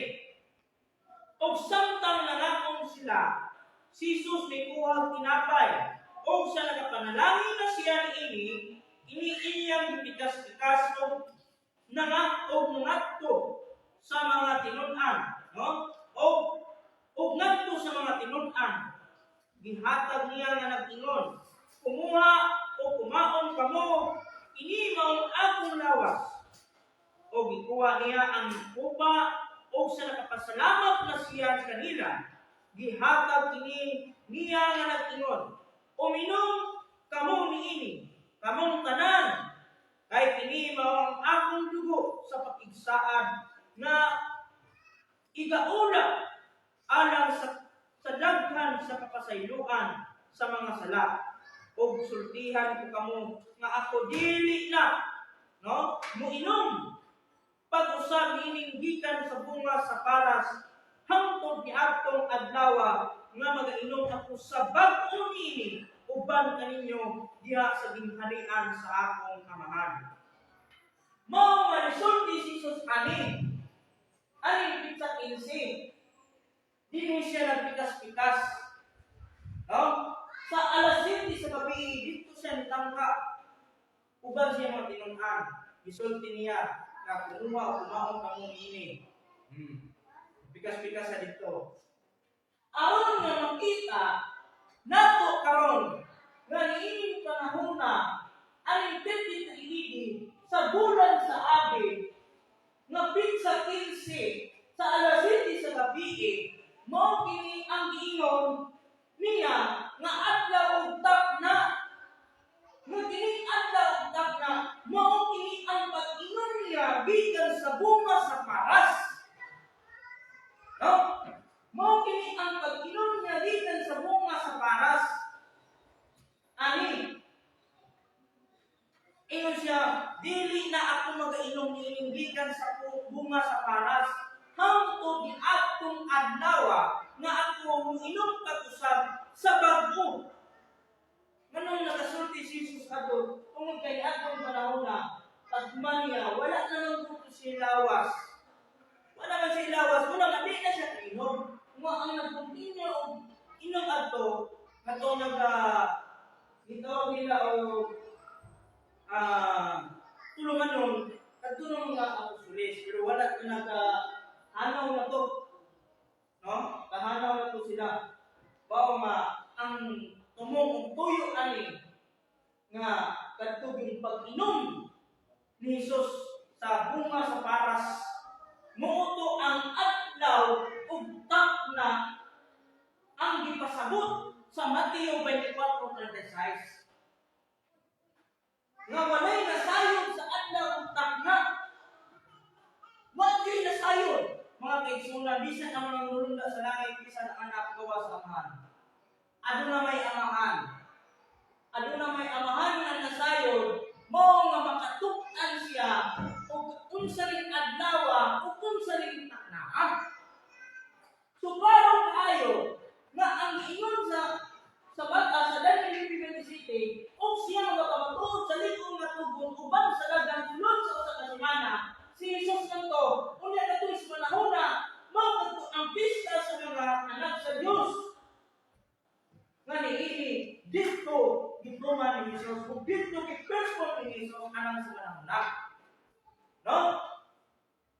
Og samtang nangakong sila, si Jesus may kuha tinapay. Og sa nagapanalangin na siya niini, iniiyang gipikas-pikas og nangatto sa mga tinun-an, no? Og ngadto sa mga tinun-an, gihatag niya nga nag-ingon, kumuha o kumaon kamo, ini maong akong lawas. O gikuha niya ang kupa, o sa nakapasalamat na siya kanila, gihatag kini niya nga nag-ingon, uminom kamo niini, kamong tanan, kay kini maong akong dugo sa pakigsaad nga igaula alang sa daghan sa kapasayloan sa mga sala. O sultihan ko kamo nga ako dili na, no, muinom pag-usab ining gikan sa bunga sa paras hangtod ni atong adlaw nga magainom ako sa bag-o niini uban kaninyo diha sa gingharian sa akong amahan. Mao nga nisulti si Jesus ani pizza 15. Dili siya nagpikas-pikas. No? Sa alas 7 sa gabi dito siya nitangka. Uban siya mga tinun-an. Isulti niya na kumuha o kumaon kamo ini. Pikas-pikas sa dito. Aron nga makita nato karon nga niining panahon na aning 33 sa bulan sa abi nga pizza 15 sa alas 7 sa gabi mao kini ang giingon niya nga adlaw ug tagna nga kini adlaw ug tagna mao kini ang pag-ingon niya bisan sa bunga sa paras. No? Mao kini ang pag-inom niya bisan sa bunga sa paras. Ani ingon siya, dili na ako mag-inom niining gikan sa bunga sa paras. Hangtod di atong adlaw nga ako moinom pag-usab sa bag-o. Nganong nakasulti si Jesus ato tungod kay atong panahon na pagman niya wala na lang puto si lawas. Wala man si lawas, wala man di na siya kainom. Nga ang nagpuntinyo o inom ato ato itawag nila o tulungan nun katulong mga apostoles pero wala na hanaw na to, no? Kahanaw na to sila bao nga ang tumong tuyo ani nga katuging pag-inom ni Jesus sa bunga sa paras muuto ang adlaw ug tagna ang gipasabot sa Mateo 24:36 nga walay nasayod sa adlaw ug tagna. Walay nasayod mga kaigsunan bisan ang mga nulunda sa langit bisan ang anak gawa sa amahan. Aduna may amahan nga nasayod mao nga makatuk-an siya ug unsa ring adlaw ug unsa ring tagna. So parang kayo nga ang ingon sa bata sa Daniel 27 o siya magkamatuod sa likong nga tugon uban sa dagang sulod sa usa ka semana si Jesus nganto unya kadto sa panahon na mao kadto ang pista sa mga anak sa Dios nga niini dito gituman ni Jesus ug dito gi-perform ni Jesus anang sa panahon na, no?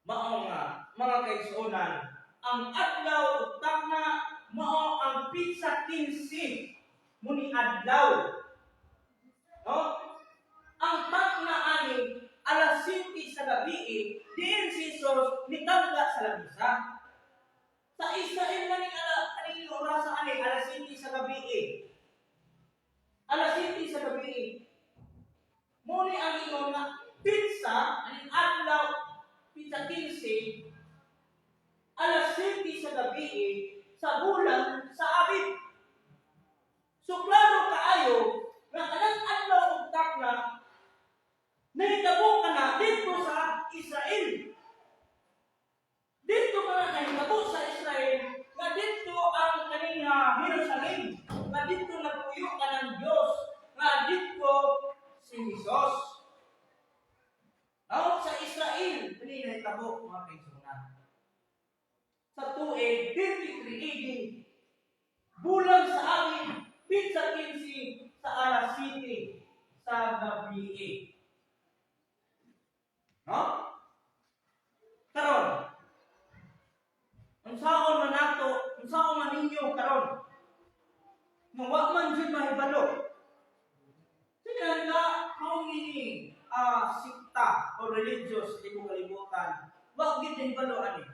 Mao nga mga kaigsuonan ang adlaw ug tagna mao ang pizza 15 muni adlaw, no? Ang tagna ani alas 7 sa gabi diin si Jesus nitangga sa labisa. Sa Israel na ning oras ani alas 7 sa gabi. Alas 7 sa gabi. Muni ang ingon nga pizza aning adlaw pizza 15 alas 7 sa gabi sa bulan sa Abib. So klaro kaayo nga kanang adlaw ug tagna nahitabo ka na dito sa Israel. Dito ka na nahitabo sa Israel nga dito ang kaniya Jerusalem. Nga dito nagpuyo ka ng Diyos. Nga dito si Jesus. Now sa Israel, hindi nahitabo mga kaigsunan. Sa tuig 53 AD, bulan sa amin, pizza 15 sa alas 7 sa gabi. No? Karon, unsaon man nato, unsaon man ninyo karon? Nga wa man jud mahibalo. Sige nga kung ini sikta o religious di mo kalibutan. Wa gid mahibalo ani.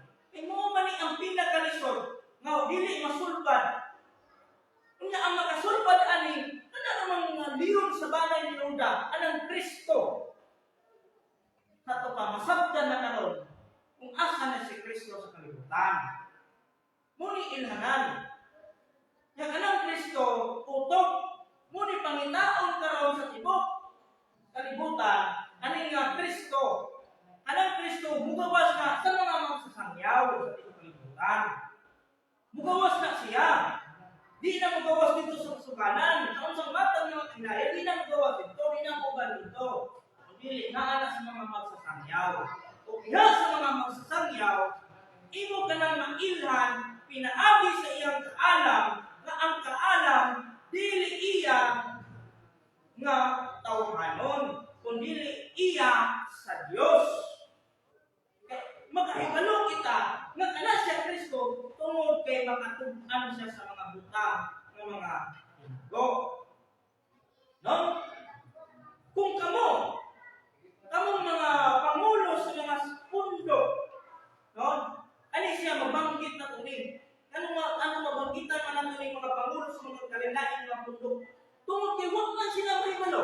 Mo man ni ang pinakalisod nga dili masulbad. Unya ang makasulbad ani ana namang mga liyon sa balay ni Juda anang Kristo. Sato pa masabtan na karon kung asa na si Kristo sa kalibutan. Muni ilhanan. Yang anang Kristo utok muni pangitaon karon sa tibok kalibutan ani nga Kristo. Anang Kristo mugawas na sa mga magsasangyaw sa tibok kalibutan. Mugawas na siya. Di na mugawas dito sa suganan. Sa unsang mata dili naa na sa mga magsasangyaw. O diha sa mga magsasangyaw, imo ka nang mailhan, pinaagi sa iyang kaalam, nga ang kaalam, dili iya nga tawhanon, kundi iya sa Dios. Magkahibalo kita nga kana siya Kristo tungod kay makatub-an siya sa mga butang ng mga hinggo. No? Kung kamong mga pangulo sa mga pundo, no? Ani siya mabanggit na tunig. Ano mabanggitan man nato ning mga pangulo sa mga kalinain nga pundo? Tungod kay wa man sila mahibalo.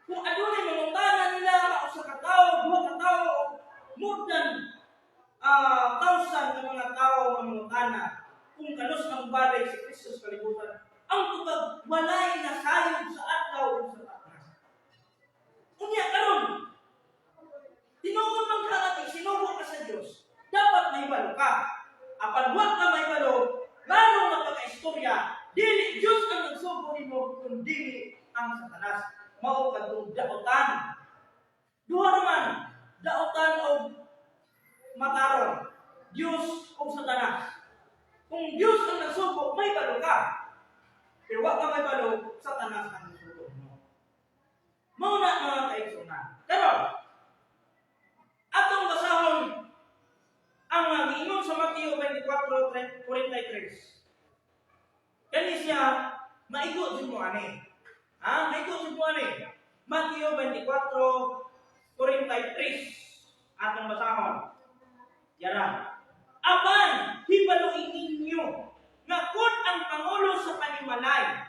Kung adunay mangutana nila usa ka tawo, duha ka tawo, more than 1,000 ka mga tawo nga mangutana kung kanus ang balay si Kristo sa kalibutan, ang tubag walay na sayod sa adlaw ug sa tanas. Unya karon, tinuod man ka ati sinugo ka sa Dios, dapat mahibalo ka. Apan wa ka mahibalo, lalo na pagka-istorya, dili Dios ang nagsugo nimo kundi ang Satanas. Mao kadtong daotan. Duha naman, daotan o mataron, Dios o Satanas. Kung Dios ang nagsugo, may balo ka. Pero wag ka may balo, Satanas ang nagsugo mo. Mao na mga kaigsunan. Pero atong basahon ang giingon sa Mateo 24:43. Kani siya maigo jud mo ani. Maigo jud mo ani. Mateo 24:43 atong basahon. Yara. Apan hibaluin ninyo nga kun ang pangulo sa panimalay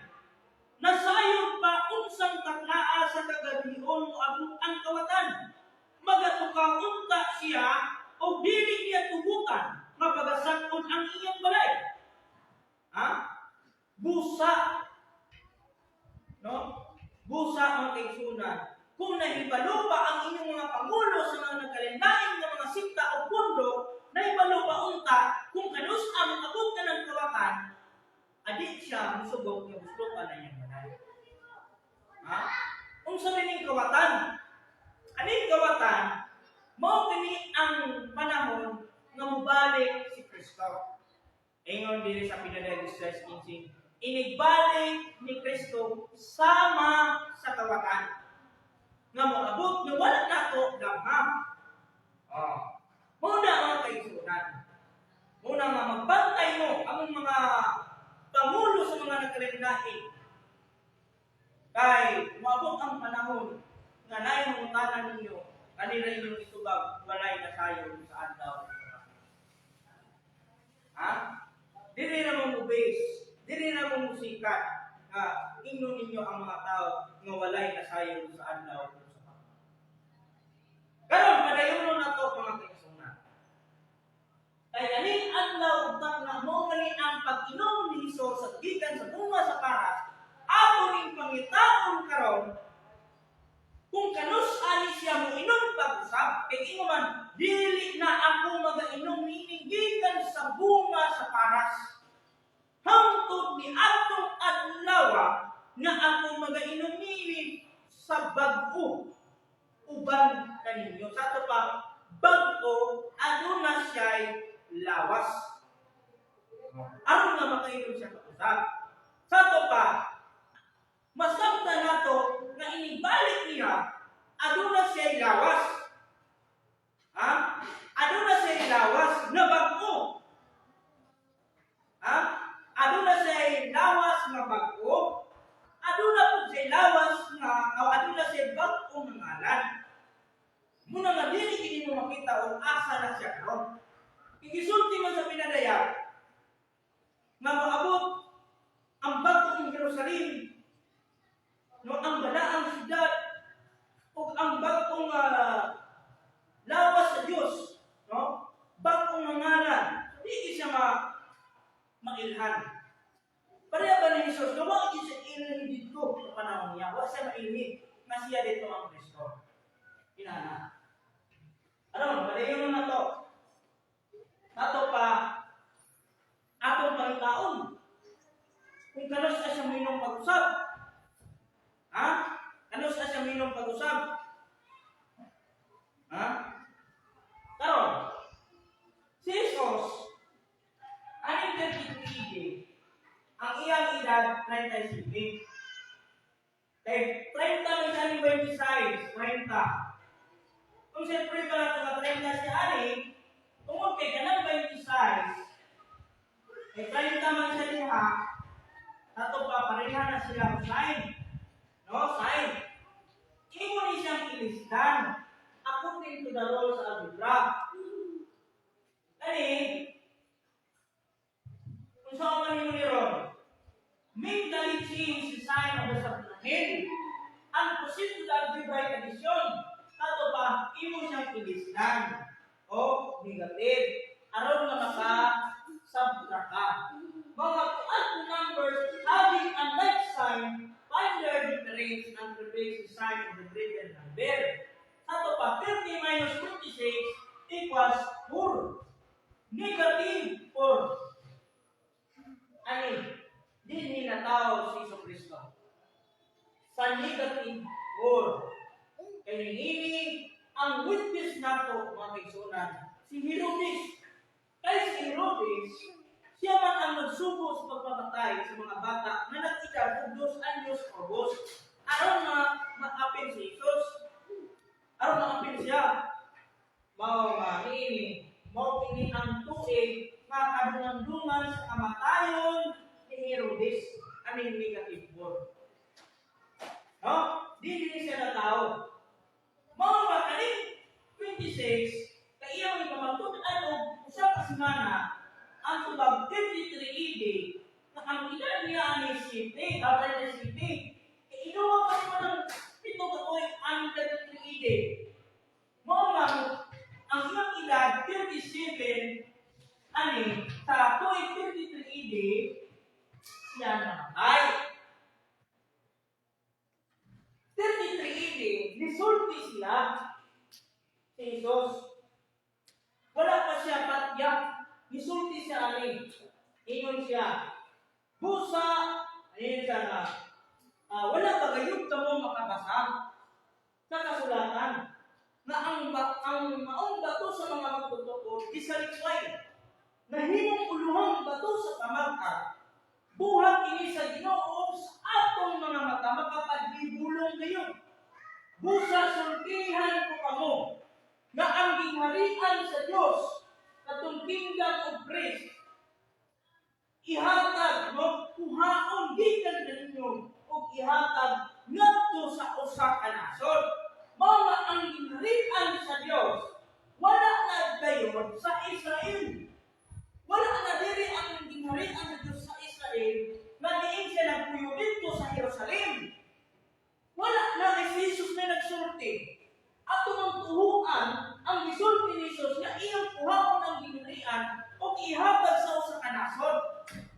nasayod pa unsang taknaa sa kagabion o ang kawatan, magatukaunta siya o dili niya tubukan mapagasakon ang iyang balay. Busa. No? Busa ang kaigsunan. Kung nahibalo pa ang inyong mga pangulo sa mga nagkalendaing ng mga sikta o pundo, nahibalo pa unta kung kanus ang abot ka ng kawatan, adik siya musubok yung gusto pa na niyang balay. Kung sabihin kawatan, aning kawatan, mao kini ang panahon nga mubalik si Kristo. Ingon diri sa Pinadel 16:15, inigbalik ni Kristo sama sa kawatan. Nga moabot nga wala nato damham. Muna mga kaigsunan. Muna nga magbantay mo among mga pangulo sa mga nagkalendain. Kay moabot ang panahon nga naay mangutanan ninyo, kanila inyong itubag walay na sayo sa adlaw. Dili na mo base, dili na mo musikat nga ingon ninyo ang mga tao nga walay na sayo sa adlaw. Karon padayon na to mga kaigsunan. Kay aning adlaw ug na mo kani ang pag-inom ni Hesus sa gikan sa bunga sa paras, ako ning pangitaon karon kung kanus ani siya mo inom pag-usab, kay ingon man dili na ako magainom nining gikan sa bunga sa paras. Hangtod ni atong adlaw nga ako magainom nini sa bag-o uban kaninyo. Sa ato pa, bag-o aduna siya'y lawas. Aron nga makainom siya pag-usab. Sa ato pa, masabta nato nga inibalik niya aduna siya'y lawas. Aduna siya'y lawas na bag-o. Aduna siya'y lawas na bag-o. Aduna po siya'y lawas na aduna siya'y bag-o ng ngalan. Muna nga dili kini mo makita o asa na siya karon. Igisulti man sa pinadaya nga moabot ang bag-o ng Jerusalem, no, ang balaang siyudad ug ang bag-ong lawas sa Dios, no? Bag-ong ngalan. Di siya mailhan. Pareha ba ni Jesus? Gawa siya ilhin dito sa panahon niya. Wa siya mailhin na siya dito ang Kristo. Inana. Ano, padayon na to. Ato pa, atong pangitaon. Kung kanus na siya minong pag-usab. Kanus na siya minong pag-usab. Kay 30 man siya ni 26, 30. Kung siyempre ka na ito 30 siya ani, tungkol kay kanang 26, kay 30 man siya diha, ato pa pareha na sila sign. No, sign. Imo ni siyang ilisdan according to the rules sa algebra. Kani, kung saan man mo ni Ron, mentally change the sign of the subtrahend. Ang proceed to the algebraic addition, ato pa, imo siyang ilisdan o negative. Aron na maka-subtract ka. Mga two numbers having a like sign, find their difference and replace the sign of the greater number. Ato pa, 30 minus 26 equals 4. Negative 4. Ani, din hinataw si Kristo. Sa negative 4. Kaya ini ang witness nato mga kaigsunan, si Herodes. Kaya si Herodes, siya man ang nagsubo sa pagpamatay sa mga bata na nag-ika 2 anyos orbos. Aron na ma-apin si Jesus. Aron ma-apin siya. Mao ini ang tuig nga kadungan-dungan sa kamatayon ni Herodes. Aning negative 4. No? Di siya na tao. Mao ba kaning 26 kay iya may pamatuod ano usa ka semana ang tubag 33 AD na ang edad niya ani city, dapat ni city. Kay inuwa pa naman ng pito ka tuig ang 33 AD. Mao nga ang iyang edad 37 ani sa tuig 33 AD siya namatay. 33 AD, nisulti siya si Jesus. Wala pa siya patya, nisulti siya ani. Ingon siya, busa, ayun siya na, wala ba gayud ka mo makabasa sa kasulatan na ang maong bato sa mga magtutuo, disalikway, na himong uluhang bato sa pamag-a, buhat ini sa Ginoo sa atong mga mata makapaghibulong kayo. Busa sultihan ko kamo na ang gingharian sa Dios katong kingdom of grace ihatag no kuhaon gikan kaninyo ug ihatag ngadto sa usa ka nasod. Mao nga ang gingharian sa Dios wala na dayon sa Israel. Wala na diri ang gingharian sa Dios sa Israel nga diin siya nagpuyo dito sa Jerusalem. Wala na kay Jesus na nagsulti. Ato ang tuhuan ang gisulti ni Jesus nga iyang kuhaon ang gingharian o ihatag sa usa ka nasod.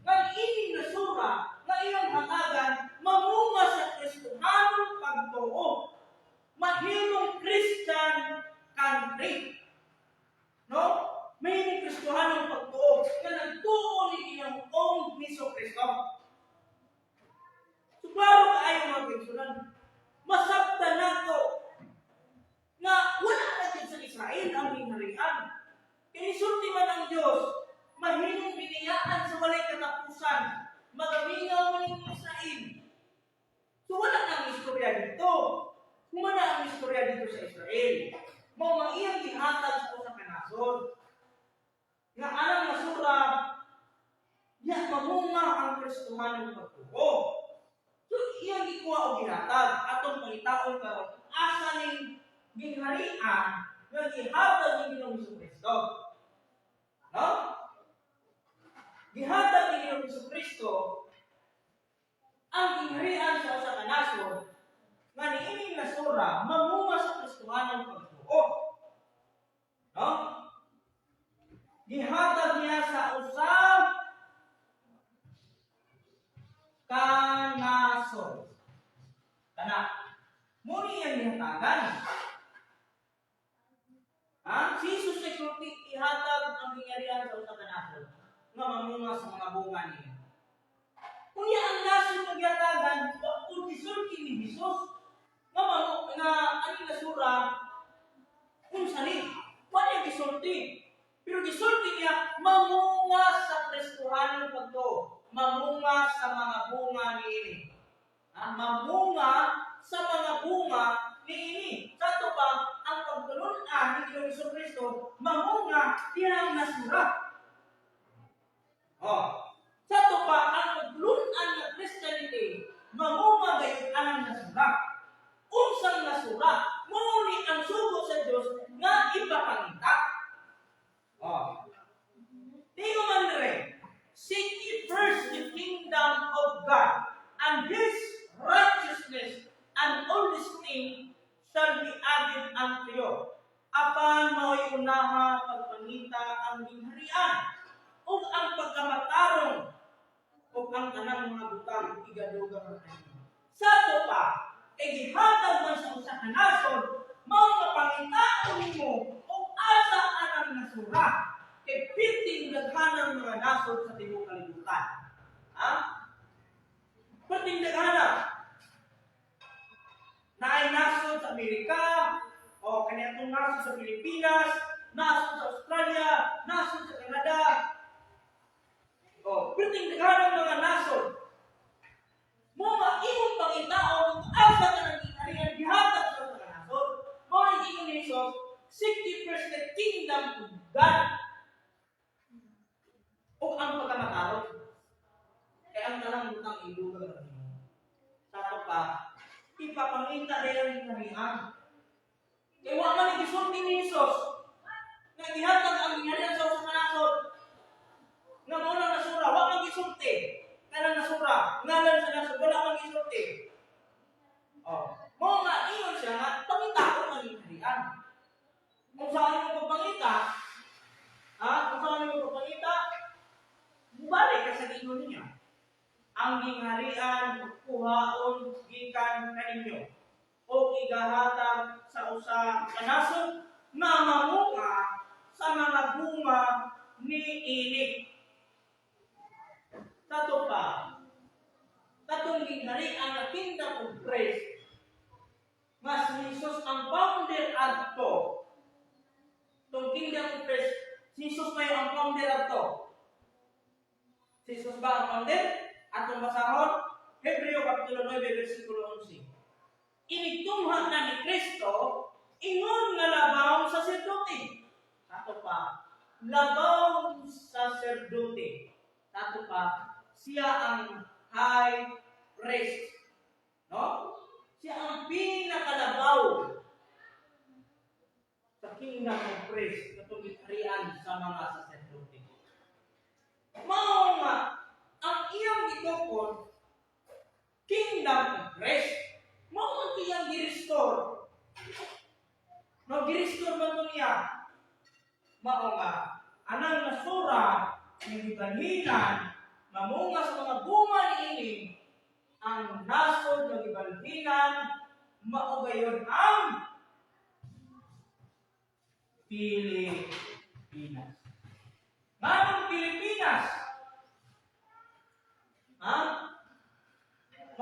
Nga ini na sura nga iyang hatagan mamunga sa Kristohanong pagtuo. Mahimong Christian country. No? Mahimong Kristohanong pagtuo nga nagtuo ni iyang Hesus Kristo. So, klaro kaayo mga kaigsunan, masabtan nato na wala na dyan sa Israel ang hinarian. Kinisulti man ang Diyos, mahimong biniyaan sa walay katapusan, magamingaw man ng Israel. So wala na ang istorya dito. Wala ang istorya dito sa Israel. Mga iyang gihatag sa usa ka nasod. Nga anang nasura, ya mamunga ang Kristohanong pagtuo. So iyang ikuha o gihatag atong pangitaon karon asa ning gingharian nga gihatag ni Ginoong Jesucristo. No? Gihatag ni Ginoong Jesucristo ang gingharian sa usa ka nasod nga niining nasura mamunga sa Kristohanong pagtuo. No? Gihatag niya sa usa ka nasod. Kana muni yang dihatagan. Si Jesus ay ihatag ang gingharian sa usa ka nasod nga mamunga sa mga bunga niya. Kung ang nasod nga gihatagan, kung gisulti ni Jesus nga ani nasura kung sani, wala gisulti. Pero gisulti niya mamunga sa Kristohanong pagtuo, mamunga sa mga bunga niini. mamunga sa mga bunga niini. Sato pa ang pagtulunan ni Ginoong Kristo mamunga diyang nasura. Sato pa ang pagtulunan ng Christianity mamunga gayon ang nasura. Unsang nasura muni ang sugo sa Dios nga ipapangita. Tingnan man rin, seek ye first the kingdom of God and His righteousness, and all these things shall be added unto you. Apan mo'y unaha pagpangita ang gingharian, o ang pagkamatarong, o ang kanang mga butang igadugang ng kanino. Sato pa, gihatag man sa usa ka nasod, mao mapangitaon mo o asa anang nasura, piting daghanang mga nasod sa tibuok kalibutan. Piting daghanang. Naay nasod sa Amerika, o kaniyatong nasod sa Pilipinas, nasod sa Australia, nasod sa Canada. Piting daghanang mga nasod. Mga imong pangitaon, asa ka nang ginarihan gihatag sa mga nasod. Mga ingon ni Jesus, seek ye first the kingdom of God. O ang pagkamatarong. Kaya ang talang butang ilugang ng Panginoon. Sato pa, ipapangita rin ang ginarihan. Kaya wala man igisulti ni Jesus. Nagihatag ang ginarihan sa usang nasod. Nga muna nasura, wala man igisulti. Kaya nasura, ngalan sa nasod, wala man igisulti. Mga nga, ingon siya nga, pangita ko ang ginarihan. Kung saan mo pagpangita, kung saan mo pagpangita, mubalik ka sa ingon niya. Ang gingharian kuhaon gikan kaninyo o igahatag sa usa ka nasod nga mamunga sa mga bunga niini. Sato pa, katong gingharian nga kingdom of Christ nga si Jesus ang founder adto. Tong kingdom of Christ, si Jesus may ang founder adto. Si Jesus ba ang founder? Atong basahon, Hebreo Kapitulo 9, versikulo 11. Inigtunghan na ni Kristo, ingon nga labaw sa sacerdote. Sato pa, labaw sa sacerdote. Sato pa, siya ang high priest. No? Siya ang pinakalabaw sa kingdom of Christ na tumikarian sa mga sacerdote. Mao nga, ang iyang gitukod, kingdom of Christ, mao ang iyang girestore. No, girestore man ito niya. Mao nga, anang nasura, ng ibalhinan, mamunga sa mga bunga niini, ang nasod ng ibalhinan, mao gayon ang Pilipinas. Manong Pilipinas?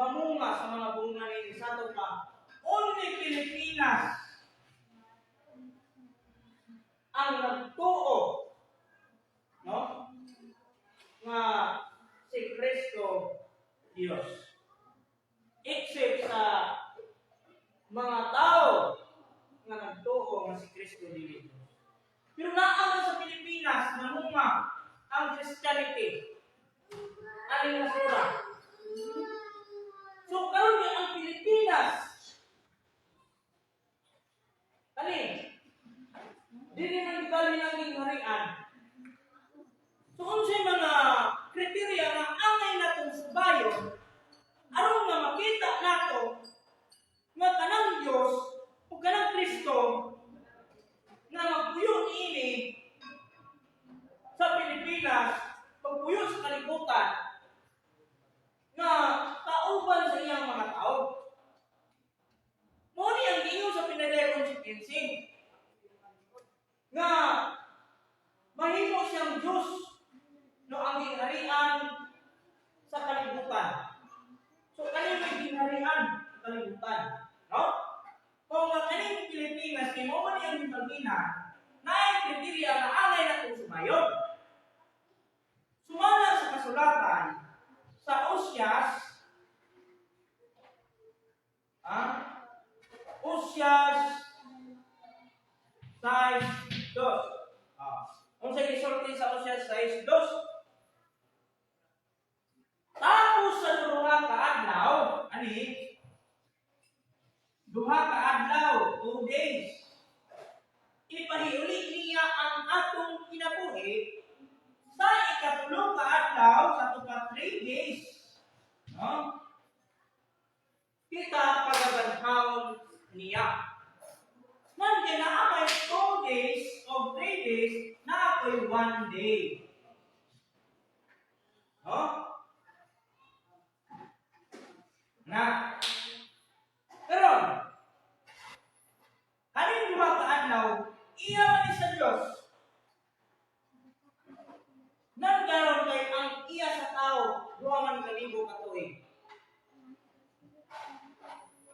Mamunga sa mga bunga ni Sato pa. Only Pilipinas ang nagtuo, no? Nga si Kristo Diyos. Except sa mga tao nga nagtuo nga si Kristo Diyos. Pero naamo sa Pilipinas mamunga ang Christianity. Aling nasura. So, karon nga ang Pilipinas. Dili nang ibali ng gingharian. So, unsay mga kriteriya nga angay natong subayon, aron nga makita nato nga kanang Dios o kanang Kristo nga magpuyo niini sa Pilipinas, magpuyo sa kalibutan, na kauban sa iyang mga tao. Muni ang giingon sa pinadayong konsekwensing nga mahimo siyang Diyos no ang gingharian sa kalibutan. So kani may gingharian sa kalibutan, no? Kung kaning Pilipinas kay mo man iyang gibagina, naay kriteriya nga angay natong sumayon. Sumala sa kasulatan sa Oseas Ah, Usyas size 2. Unsa gisulti sa Usyas size 2? Tapos sa duha ka adlaw, ani? Duha ka adlaw, 2 days. Ipahiuli niya ang atong kinabuhi sa ikatulong ka adlaw sa tupa 3 days. No? Kita pagabanhawon niya. Nandiyan na amay 2 days o 3 days na ako'y 1 day. No? Na. Pero, kaning duha ka adlaw, iya man sa Dios. Nagkaroon kay ang iya sa tao, duha man kalibo ka tuig.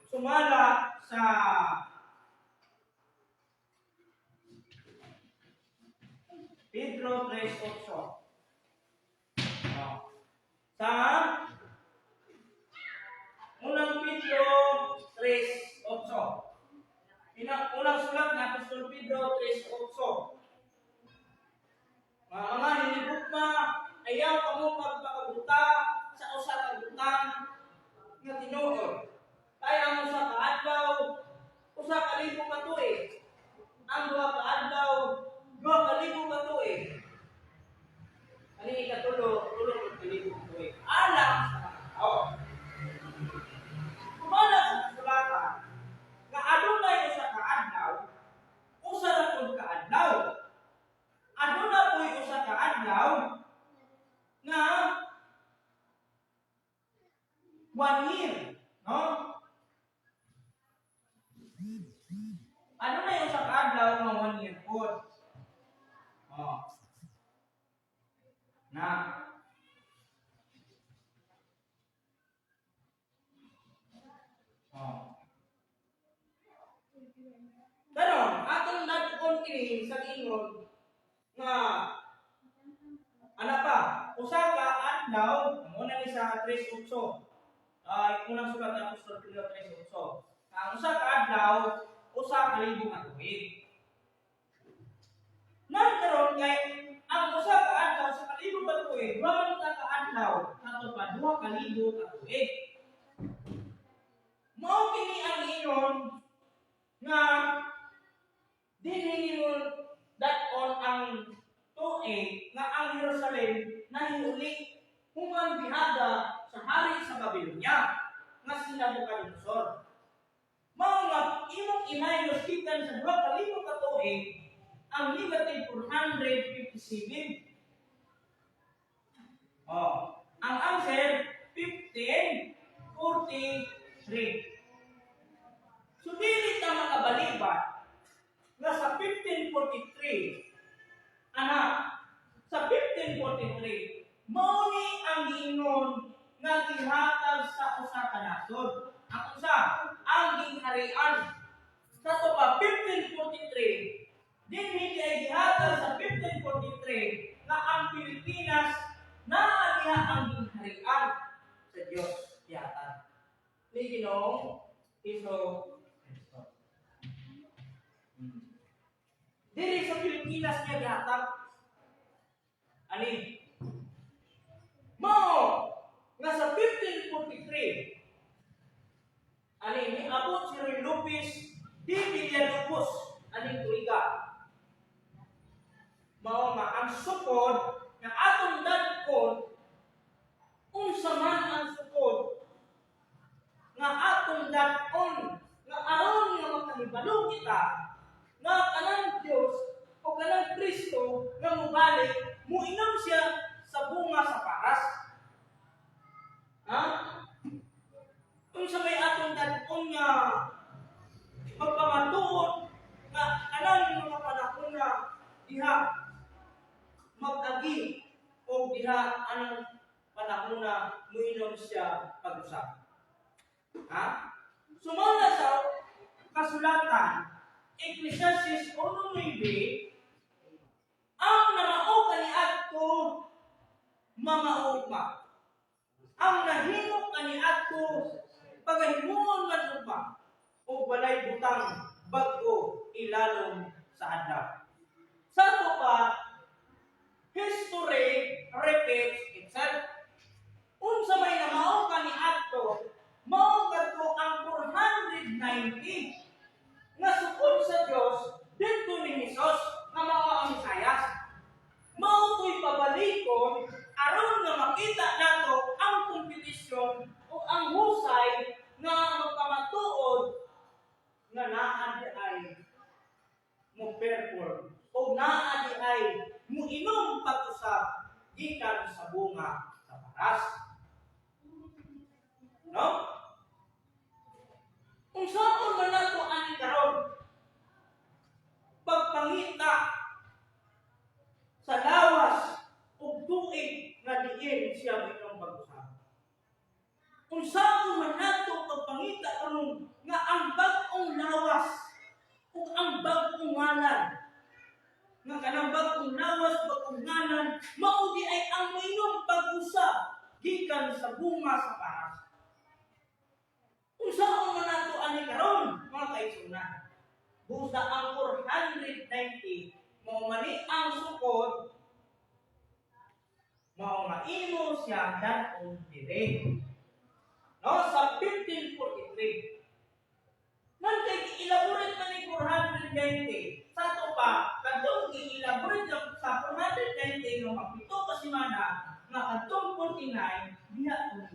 Sumala sa Pedro 3:8. Sa unang Pedro 3:8. Unang sulat na Apostol Pedro 3:8. Mga hinigugma, ayaw ka mo pagpakabuta sa usa ka butang nga tinuod. Kaya ang usa ka adlaw, usa ka libo ka tuig. Ang duha ka adlaw, duha ka libo ka tuig. Ani ikatulo, tulo ka libo ka tuig. Alam sa tao. Kumala sa kasulatan, nga adunay usa ka adlaw, usa ra pud ka adlaw. Aduna po'y usa ka adlaw nga 1 year, no? Aduna usa ka adlaw nga 1 year pod. Na. Karon, atong nag-on kini sa ingon nga ana pa, usa ka adlaw, mo na ni sa 3:8. Unang sulat ng Apostol Pedro 3:8. Ang usa ka adlaw, usa ka libo ka tuig. Nagkaroon kay ang usa ka adlaw sa kalibo ka tuig, duha ka adlaw, katong pa 2,000 ka tuig. Mao kini ang ingon nga dinhi dat-on ang tuig nga ang Jerusalem nahiuli human bihada sa hari sa Babilonia nga si Nabucodonosor. Mao nga imong inayos kitan sa 2,000 ka tuig ang negative 457. Ang answer 1543. So dili ta makabaliban nga sa 1543 sa 1543 mao ni ang giingon nga gihatag sa usa ka nasod. Ang usa ang gingharian sa tupa 1543 dinhi ay gihatag sa 1543 nga ang Pilipinas naa diha ang gingharian sa Dios gihatag ni Ginoong Hesus. Diri sa Pilipinas niya gihatag. Ani? Mao nga sa 1543 ani ni abot si Roy Lopez di Villalobos aning tuiga. Mao nga ang sukod nga atong dadkon unsa man ang sukod nga atong dadkon nga aron nga makahibalo kita nga kanang Dios o kanang Kristo nga mubalik, muinom siya sa bunga sa paras. Kung sa may atong dadkon nga magpamatuon nga kanang mga panahon nga diha mag-agi o diha anang panahon na muinom siya pag-usap. Sumala sa kasulatan Ecclesiastes 1:9, ang namao kaniadto mamaugma. Ang nahimo kaniadto pagahimuon man ugma. ug walay butang bag-o ilalom sa adlaw. Sa ito pa, history repeats itself. Unsa may namao ka ni adto, mao kadto ang 490 nga sukod sa Dios didto ni Hesus nga mao ang Mesiyas. Mao to'y pabalikon aron nga makita nato ang kompetisyon o ang husay nga magpamatuod nga naa di ay mo perform o naa di ay mo inom pag-usab gikan sa bunga sa paras. No? Kung saan man nato ani karon pagpangita sa lawas ug tuig nga diin siya inom pag-usab. Kung saan man nato pagpangita karon nga ang bag-ong lawas ug ang bag-ong ngalan nga kanang bag-ong lawas bag-ong ngalan mao di ay ang inom pag-usab gikan sa bunga sa paras. Kung saan man nato ani karon mga kaigsunan, busa ang 490 mao mani ang sukod mao maimo siya daton dire. No, sa 1543 man kay elaborate man ni 490 sa to pa kadtong i-elaborate sa 490 no mapito ka semana nga kadtong 49 diha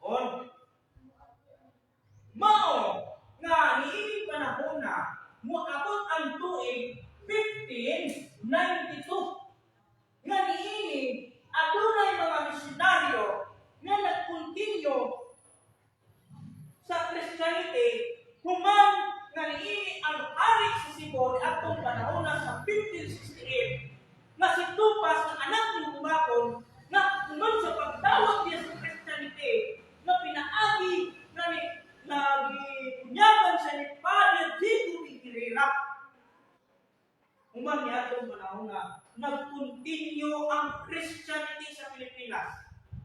on mao nga niini panahon na moabot ang tuig 1592 nga niini adunay mga misyonaryo nga nag-continue sa Christianity human nga niini ang hari sa Cebu atong panahon na sa 1568 nga si Tupas ang anak ni Bumakon nga human sa pagtawag niya sa Christianity nga pinaagi nga naginyagan siya ni Padre Diego Tigirera. Human niya atong panahon na nag-continue ang Christianity sa Pilipinas.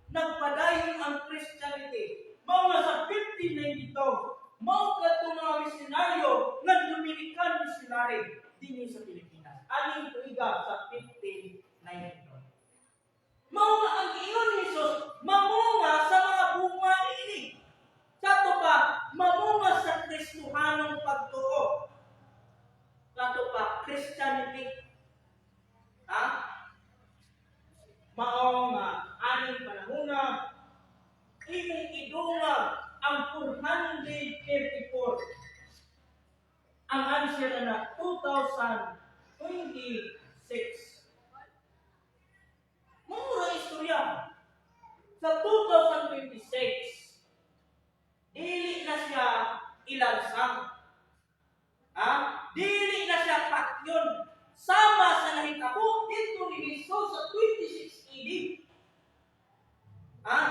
Nagpadayon ang Christianity. Mao nga sa 1592, mao kadtong mga misyonaryo nga Dominican missionary dinhi sa Pilipinas. Aning tuiga sa 1592. Mao nga ang iyon ni Hesus mamunga sa mga bunga ini. Sa to pa mamunga sa Kristohanong pagtuo. Sa to pa Christianity. Ha? Mao nga aning panahon na imong idunga ang 434. Ang answer na 2026. Mura istorya. Sa 2026, dili na siya ilansang. Ha? Dili na siya patyon. Sama sa nahitabo dito ni Hesus sa 26 AD.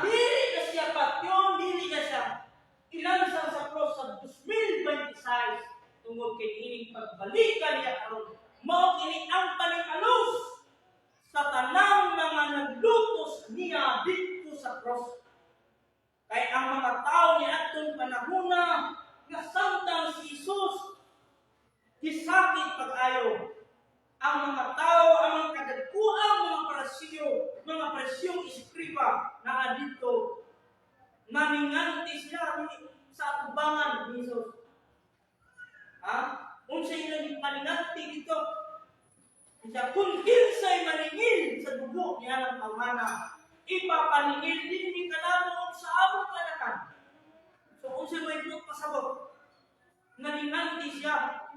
Dili na siya patyon, dili na siya ilansang sa cross sa 2026 tungod kay ining pagbalikan niya karon. Mao kini ang panikalus sa tanang mga naglutos niya dito sa cross. Kay ang mga tao ni atong panahona nga samtang si Jesus gisakit pag-ayo. Ang mga tao, ang mga kadagkuang mga presyong iskriba na dito naninganti sila sa atubangan ni Jesus. Unsay naging paninganti dito? Kung kinsay maningil sa dugo niya ng pamana, ipapaningil din ni kanamo sa among kanakan. So unsay may buot pasabot? Naninganti siya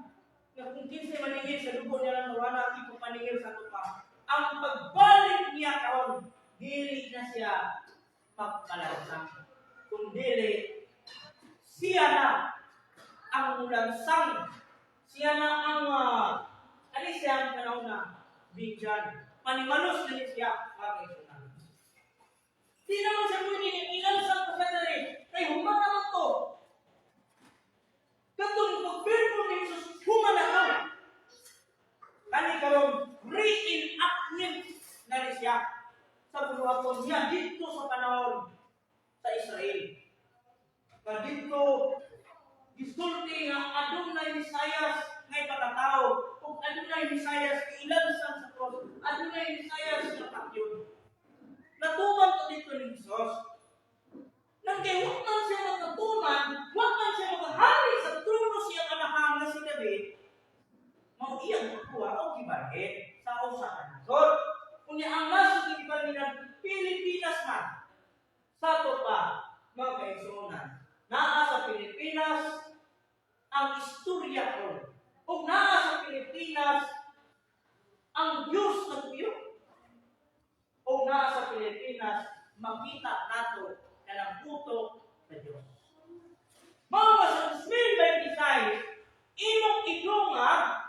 na kung kinsay maningil sa dugo niya ng pamana, ipapaningil sa tupa. Ang pagbalik niya karon, dili na siya pagpalansang. Kung dili, siya na ang lansang. Siya na ang alis siya ang panahon na bigyan. Panimalos na siya mag-isunan. Di naman siya pwede ilansang pa sa dali. Kay human naman to. Katong pag-birth ni Jesus, human naman. Kani karon reenactment na rin siya sa buhaton niya dito sa panahon sa Israel. Dito, gisulti nga Isaias ngay pagkatao, ug adunay Isaias ilansan sa cross, adunay Isaias nga pakyon. Natuman to dito ni Jesus. Nang kay wag man siya magkatuman, wag man siya maghari sa trono siyang anahang nga si David, mao iyang nakuha o gibalhin sa usa ka nasod. Kunya ang nasod gibalhin ng Pilipinas man. Sa to pa, mga kaigsuonan, naa sa Pilipinas ang istorya ko. Kung naa sa Pilipinas ang Diyos na tuyo. Kung naa sa Pilipinas, makita nato na nagputo sa Diyos. Mga sa 2026, imong idunga,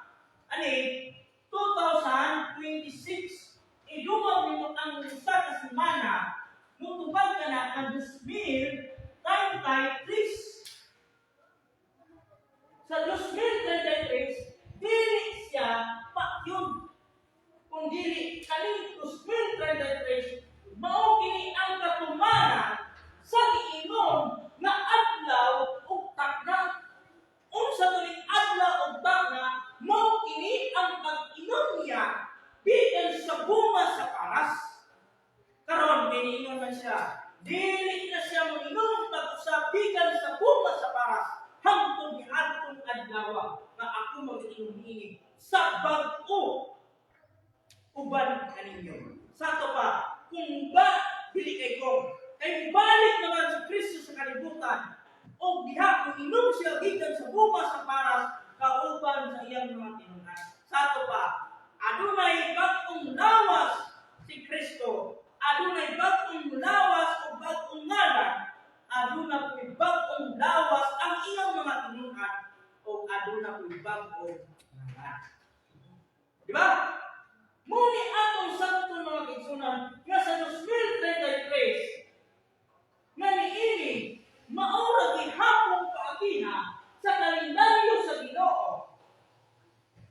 2026, idunga nito ang isa ka semana, mutubag ka na ang 2033. Sa 2033, dili siya pakyon. Kung dili kaning 2033, mao kini ang katumanan sa giingon nga adlaw ug takna. Unsa tuling adlaw ug takna, mao kini ang pag-inom niya bisan sa bunga sa paras. Karon giniingon man siya, dili na siya moinom pag-usab bisan sa bunga sa paras. Hangtod ni adtong adlaw nga ako mag-inom ini sa bag-o uban kaninyo. Sa to pa, kung ba dili kay kong kay balik naman si Kristo sa kalibutan o diha kung inom siya gikan sa bunga sa paras kauban sa iyang mga tinunan. Sa to pa, adunay bag-ong lawas si Kristo, adunay bag-ong lawas o bag-ong ngalan, adunay bag-ong lawas ang iyang mga tinunan o adunay bag-ong ngalan. Di ba? Muni atong sakto mga kaigsuonan nga sa 2033 nga niini maura gihapon paagina sa kalendaryo sa Ginoo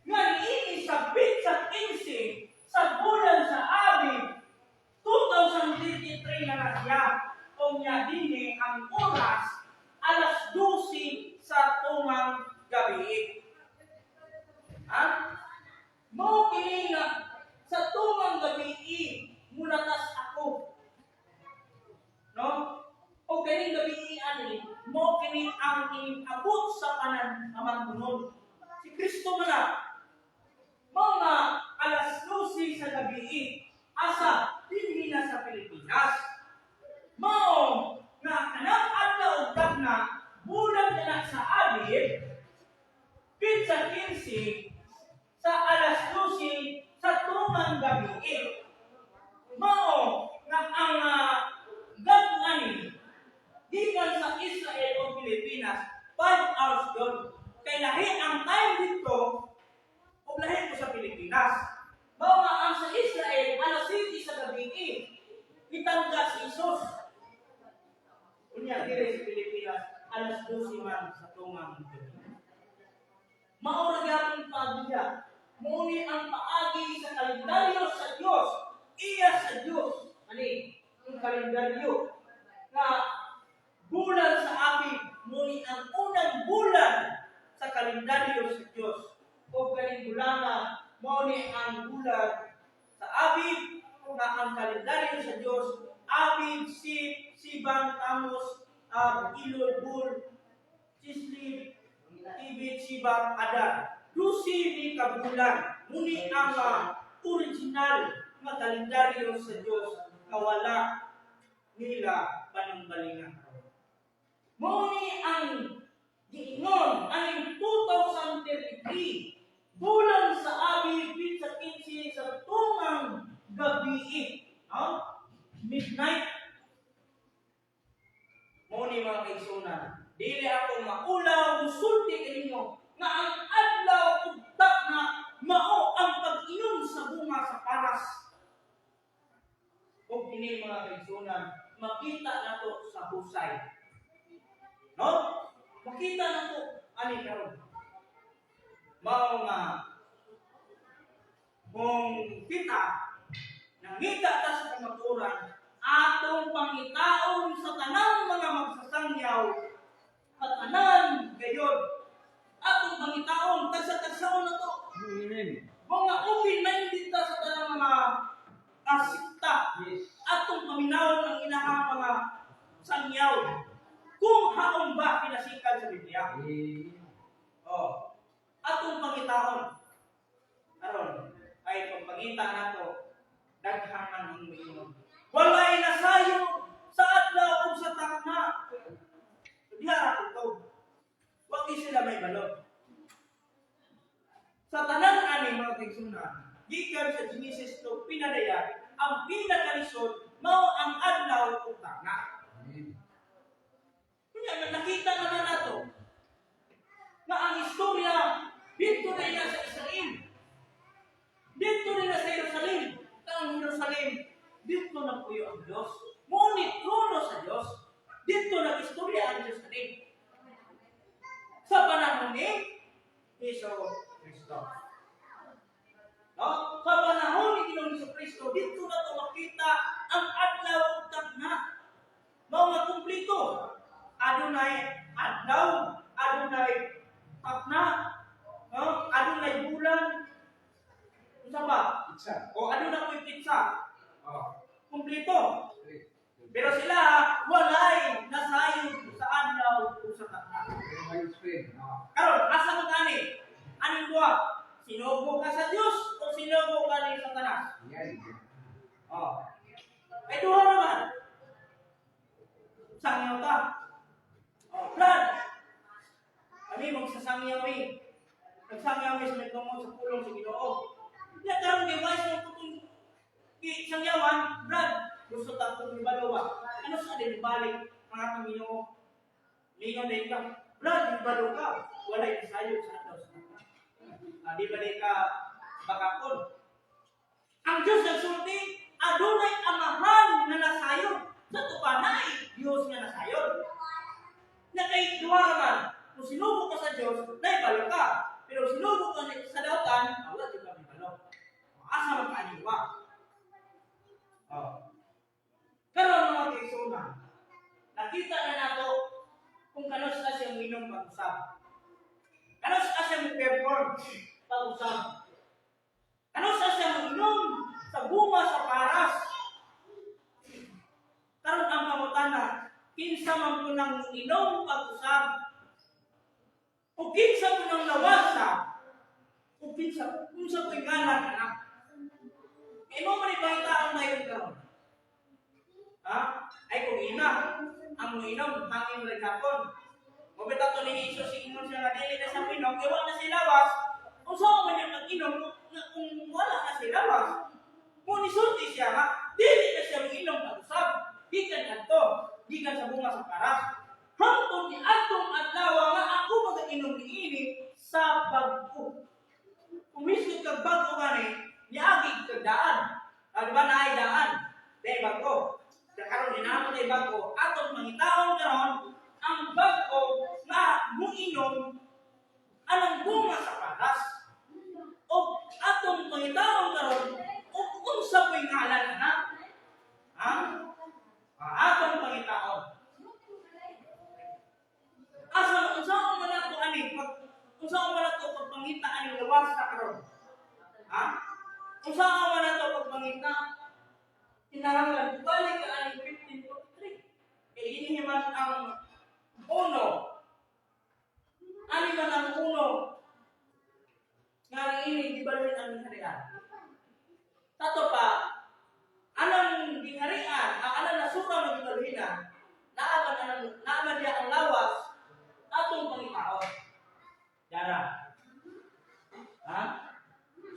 nga niini sa bitsa 15 sa bulan sa Abib 2023 na siya o nya dinhi ang oras alas 12 sa tumang gabi. Mo kini nga sa tumang gabi mulatas ako. No? O kaning gabi ani, mo kini ang inabot sa kanan amang tunod. Si Kristo man mga alas 12 sa gabi asa dinhi na sa Pilipinas. Mao nga kanang adlaw ug tagna bulan na sa Abib pitsa 15 sa alas 12 sa tumang gabi. Mao nga ang gab-ani gikan sa Israel o Pilipinas 5 hours doon. Kay lahi ang time dito o lahi ko sa Pilipinas. Mao nga ang sa Israel alas 7 sa gabi itangga si Jesus. Unya diri sa Pilipinas alas 12 man sa tumang gabi. Mao ra gyapon pagbiya. Muni ang paagi sa kalendaryo sa Diyos. Iya sa Diyos. Ani, ang kalendaryo na bulan sa Abib. Muni ang unang bulan sa kalendaryo sa Diyos. O kaning bulana, muni ang bulan sa Abib na ang kalendaryo sa Diyos. Abib, Sib, Siban, Tammuz, Elul, Bul, Chislev, Tibet, Sibat, Adar. 12 ni kabulan, muni ang original nga kalendaryo sa Diyos nga wala nila panangbalingan. Muni ang giingon ang 2033 bulan sa Abib sa 15 sa tumang gabi, midnight. Muni mga kaigsuonan, dili ako maulaw musulti kaninyo nga ang adlaw ug takna mao ang pag-inom sa bunga sa paras. Ug kini mga kaigsuonan, makita nato sa husay. No? Makita nato ani karon. Mao nga kung kita nangita ta sa kamatuoran atong pangitaon sa tanang mga magsasangyaw at tanan gayon atong pangitaon Oh, atong pangitaon aron ay pagpangita nato daghan man ang miinom. Walay nasayo sa adlaw ug sa takna. Diha ito. Wa sila may balot. Sa tanan ani mga tigsunan, gikan sa Genesis to pinadayan, ang pinakalisod mao ang adlaw ug takna. Kunya nakita na nato na ang istorya dito na iya sa Israel. Dito rin na sa Jerusalem. Ang Jerusalem, dito na puyo ang Diyos. Ngunit trono sa Diyos. Dito na istorya ang Jerusalem. Sa panahon ni Iso Kristo. No? Sa panahon ni Iso Kristo, dito na ito makita ang adlaw ug takna. Mao nga kumplito. Adunay adlaw, adunay takna, no? Adunay bulan. Isa ba? Pizza. O ano na ko'y pizza? Kumplito. Pero sila, walay nasayod sa adlaw o sa takna. Karon, asa mo gani? Anong buwa? Sinubo ka sa Diyos o sinubo ka ni Satanas? Ay duha naman. Sangyaw ka. Brad, kami magsasangyaw eh. Nagsangyaw eh sa may tungod sa pulong sa Ginoo. Kaya karon kay wise mo kung isang yawan, Brad, gusto ta kung ibalo ba? Ano sa din balik ang atong Ginoo? Lingon din ka. Brad, ibalo ka. Walay nasayo sa adlaw sa takna. Di balik ka bakakon. Ang Diyos nagsulti, adunay amahan na nasayo. Sa tupanay, Diyos nga nasayo. Na kay duha naman, kung sinubo ka sa Diyos, naibalo ka. Pero sinubo ka sa dautan, wala di ka ibalo. Asa man kaaniwa. Karon mga kaigsunan, nakita na nato kung kano sa siyang minom pag-usap. Kano sa siyang perform pag-usap. Kano sa siyang minom sa bunga sa paras. Karon ang pangutana, kinsa man po nang inom pag-usap. O kinsa po nang nawasa. O kinsa po ngalan anak. Imo man ibangita ang mayon karon. Ay kung ina, ang inom hangin ray kapon. Mobita to ni Jesus ingon siya nga dili na sa pinom, iwa na si lawas. Unsa man yung nag-inom kung wala na si lawas? Kung nisulti siya nga, dili na siya mag-inom pag-usab. Gikan kadto, gikan sa bunga sa paras. Hangtod ni atong adlaw nga ako mag-inom niini sa bag-o. Kung mismo kag bag-o gani, niagi kagdaan. Ano ba na ay daan? Dahil bago. Karon dinamo tay bago. Atong mangitaon karon ang bago nga muinom anong bunga sa paras. O atong mangitaon karon ug unsa ko'y ngalan na? Atong mangitaon. Asa unsa man nato ani unsa man nato pagpangita ani luwas sa karon? Unsa man nato pagpangita? Kinahanglan balik ka ani 1543. Kay ini man ang uno. Ani man ang uno. Nga ini gibalik ang harian. Tato pa anang gingharian, ang anang nasura ng gibalhinan, naaman diya ang lawas atong pangitaon. Dara.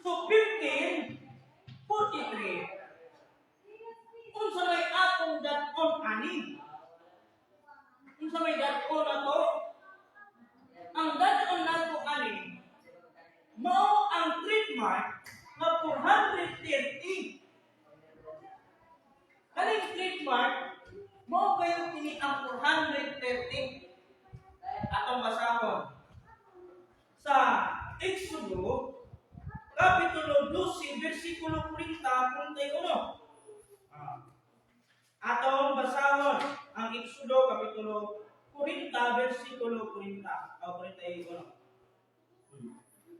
So 1543 unsa may atong dat-on ani? Unsa may dat-on ato? Ang dat-on nato ani mao ang trademark nga 430. Kaning trademark mao kayo kini ang 430. Atong basahon sa Exodo Kapitulo 12 bersikulo 40:31. Atong basahon ang Exodo Kapitulo 40 bersikulo 40 o 41.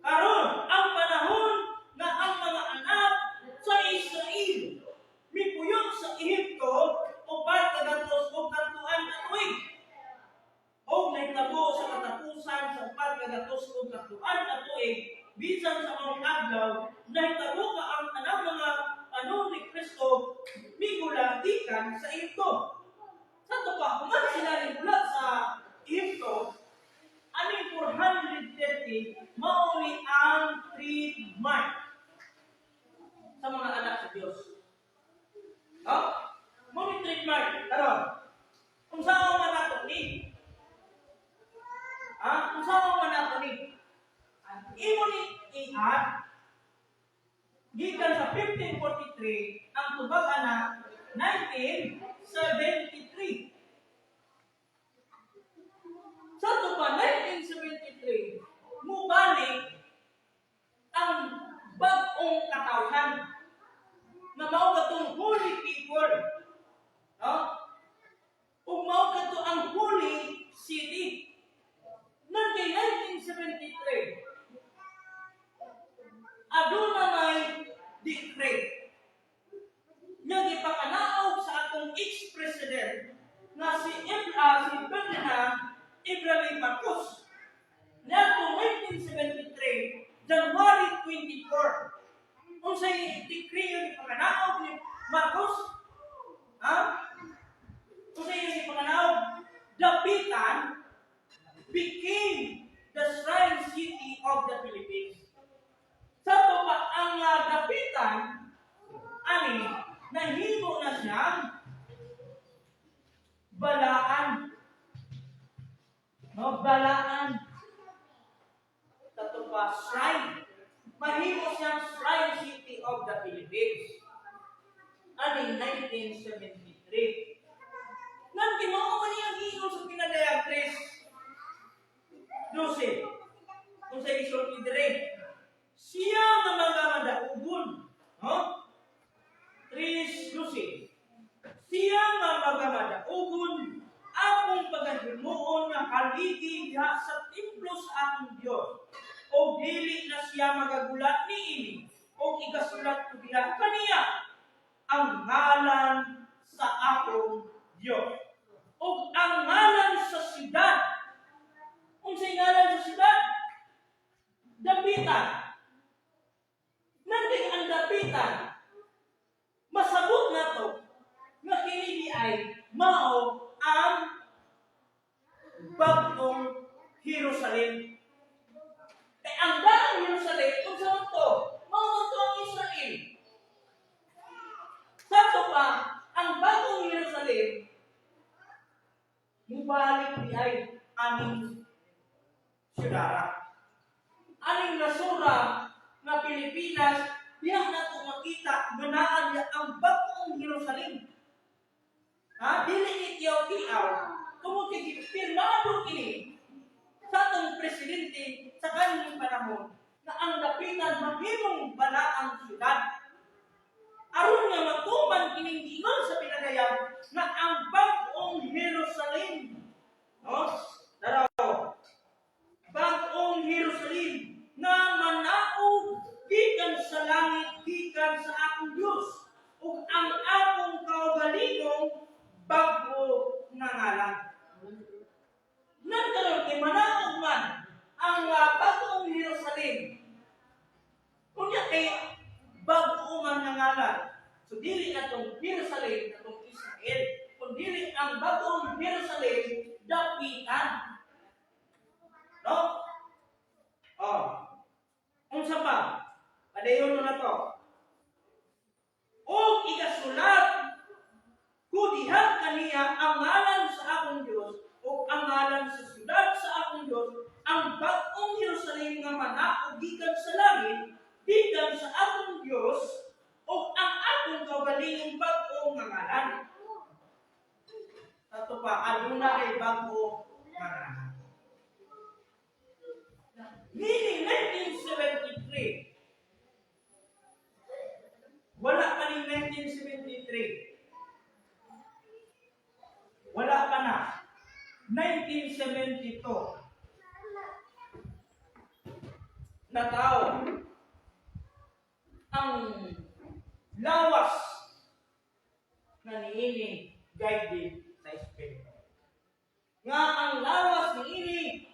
Karon ang panahon na ang mga anak sa Israel mipuyok sa Ehipto o pagkadatos o kantuan at tuig. O naitabo sa katapusan sa kagatos-ug katuan ato bisan sa mga adlaw nahitabo ka ang tanang mga ni Kristo migula gikan sa Ehipto. Sa pa, kuman sila mula sa Ehipto, aning 430 mauni ang trademark sa mga anak sa Diyos. No? Mauni trademark. Karon, kung saan man nato ni? Kung saan man nato ni? Imo ni i-add gikan sa 1543 ang tubag ana 1973. Sa tupa 1973 mubalik ang bag-ong katawhan na mao katong holy people. No? Ug mao kato ang holy city. Nang kay 1973 aduna may decree nga gipakanaog sa atong ex-president na si Ferdinand Ibrahim Marcos ngadto 1973 January 24. Unsay decree nga gipakanaog ni Marcos? Unsay gipakanaog? Dapitan became the shrine city of the Philippines. Sa tupa ang Dapitan ani nahimo na siyang balaan. No, balaan. Sa tupa shrine. Mahimo siyang shrine city of the Philippines. Ani 1973. Nang tinuo man niyang hiingon sa pinadayag 3:12. Kung sa isulti dire siya nga mga madaugon, no? 3:12. Siya nga mga madaugon akong pagahimuon nga haligi diha sa templo sa akong Dios. O dili na siya magagulat niini o igasulat ko diha kaniya ang ngalan sa akong Dios. O ang ngalan sa siyudad. Unsay ngalan sa siyudad? Dapitan. Nanding ang dapitan, masabot na to, nga kini ay mao ang bagong Jerusalem. Ang daang Jerusalem, kung saan to, mao to ang Israel. Sa pa, ang bagong Jerusalem, mubalik di ay aming siyudara. Aning nasura na Pilipinas, diyan nato makita ganaan ang bagong Jerusalem. Dili itiyaw-tiyaw, kung pirmado kini sa atong presidente sa kanyang panahon na ang Dapitan mahimong balaang siyudad. Aron nga matuman kining giingon sa pinagayag na ang bagong Jerusalem. No? Daraw. Bagong Jerusalem na manaog gikan sa langit, gikan sa akong Dios, ug ang akong kaugalingong bago nga ngalan. Nagkaroon kay manaog man ang bagong Jerusalem. Kunya kay bago nga ngalan. So dili atong Jerusalem atong Israel, kun dili ang bagong Jerusalem dapitan. No? Unsa pa? Padayon na to. O igasulat ko diha kaniya ang ngalan sa akong Dios o ang ngalan sa siyudad sa akong Dios, ang bagong Jerusalem nga manaog gikan sa langit, gikan sa akong Dios o ang akong kaugalingong bagong nga ngalan. Ato pa, aduna ay bago nga ngalan. Meaning 1973. Wala pa ning 1973. Wala pa na. 1972. Na taon ang lawas na niini guided sa Espiritu. Nga ang lawas niini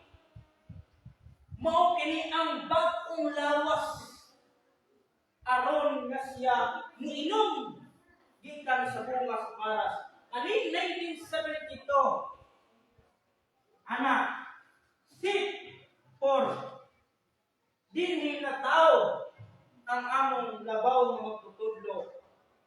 Mao kini ang bag-ong lawas aron nga siya muinom gikan sa bunga sa paras. Ani 1972 anak sit for dinhi na tao ang among labaw nga magtutudlo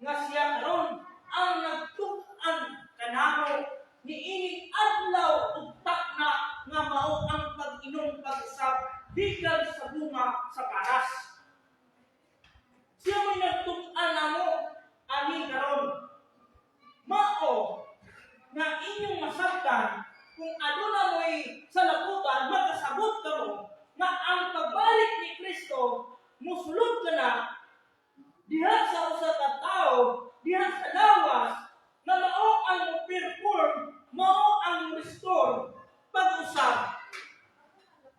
nga siya karon ang nagtuk-an kanamo niini adlaw ug takna nga mao ang pag-inom pag-usab bisan sa bunga sa paras. Siya may nagtuk-an namo ani karon mao nga inyong masabtan kung aduna mo'y salaputan magkasabot kamo na ang pagbalik ni Kristo musulod ka na diha sa usa ka tawo diha sa lawas na mao ang perform, mao ang restore pag-usab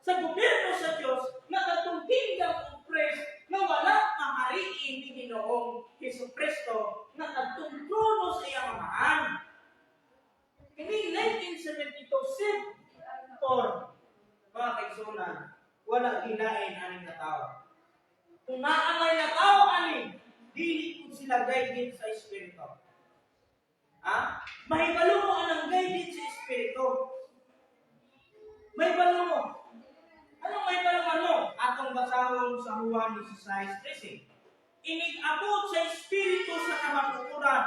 sa gobyerno sa Dios na katong kingdom of praise na wala mahariin ni Ginoong Hesukristo na katong trono sa iyang amahan. Kini 1972 sit for mga kaigsunan wala gilain aning katao. Kung naamay na tao ani dili ko sila guided sa espiritu. Mahibalo mo anang guided sa espiritu. Mahibalo mo. Anong mahibalo mo? Atong basahon sa Juan 16:13. Inig-abot sa espiritu sa kamatuturan.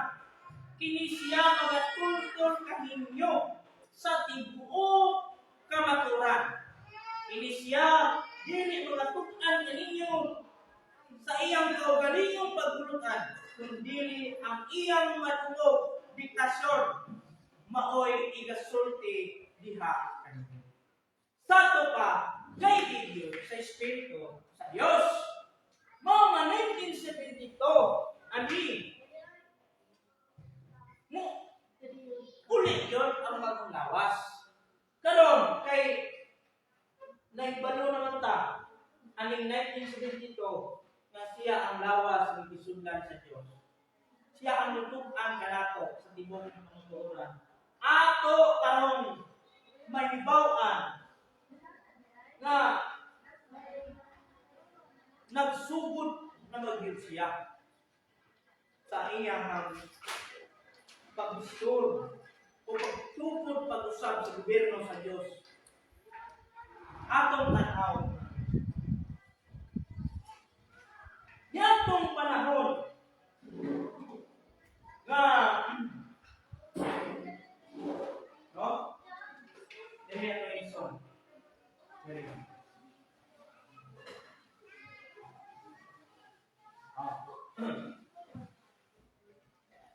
Kini siya magatultol kaninyo sa tibuok kamaturan. Kini siya dili magatud-an kaninyo sa iyang kaugalingong pagbulutan, kundi ang iyang madungog diktasyon maoy igasulti diha kaninyo. Sato pa guided yun sa espiritu sa Dios. Mga 1972 ani mo ulit yun ang bagong lawas. Karon kay naibalo naman ta aning 1972 na siya ang lawas ng gisundan sa Dios. Siya ang nutugan kanato sa tibuok ng pangtuuran. Ato karon mahibaw-an na nagsugod na magyud siya sa iyang pag-istor o pagtukod pag-usab sa gobyerno sa Dios. Atong tanaw. Yatong panahon nga no? Dili ato ison.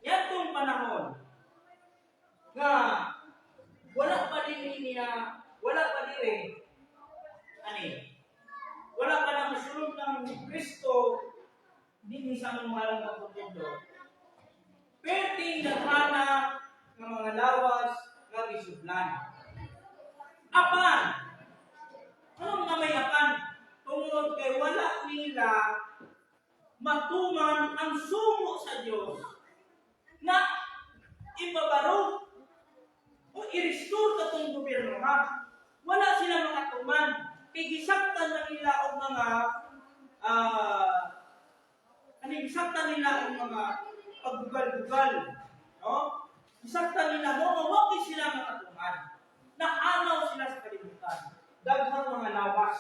Yatong panahon nga wala pa diri wala pa nang masulod ng Kristo din sa mga pagtutundo. Perting naghana ng mga lawas nga gisudlan. Apan, anong nga may apan? Tungod kay wala nila matuman ang sumo sa Dios na ibabaro o i-restore katong gobyerno ha. Wala sila makatuman. Igisaktan na nila ang mga gisaktan nila ang mga pagbugal-bugal. No? Gisaktan nila mo, mawagi sila makatuman. Naanaw sila sa kalibutan. Daghang mga lawas.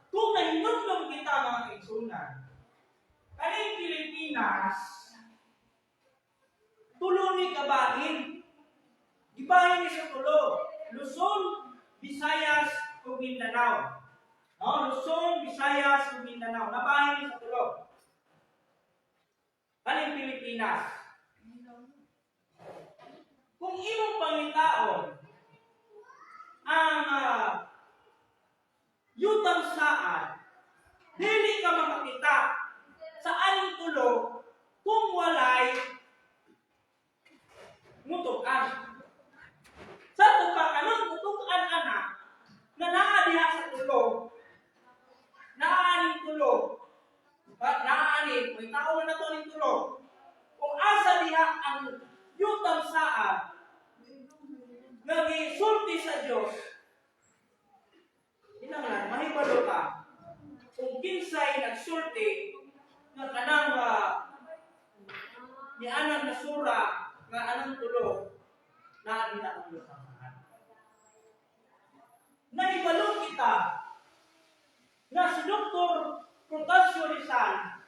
Kung nahinumdum kita mga kaigsunan, kaning Pilipinas, tulo ni kabahin. Gibahin ni sa tulo. Luzon, Visayas, ug Mindanao. No, Luzon, Visayas, ug Mindanao. Nabahin ni sa tulo. Kaning Pilipinas. Kung imong pangitaon ang yutang saan, dili ka makakita sa aning tulo kung walay mutukan. Sa tuka kanang mutukan anak na naa diha sa tulo, naaning tulo, naaning, may tao na to ning tulo. Kung asa diha ang yutang saan nga gisulti sa Dios, inang kinsay nagsulti nga kanang ni anang nasura nga anang tulo na nila ang lusahan. Naibalo kita na si Dr. Protasio Rizal,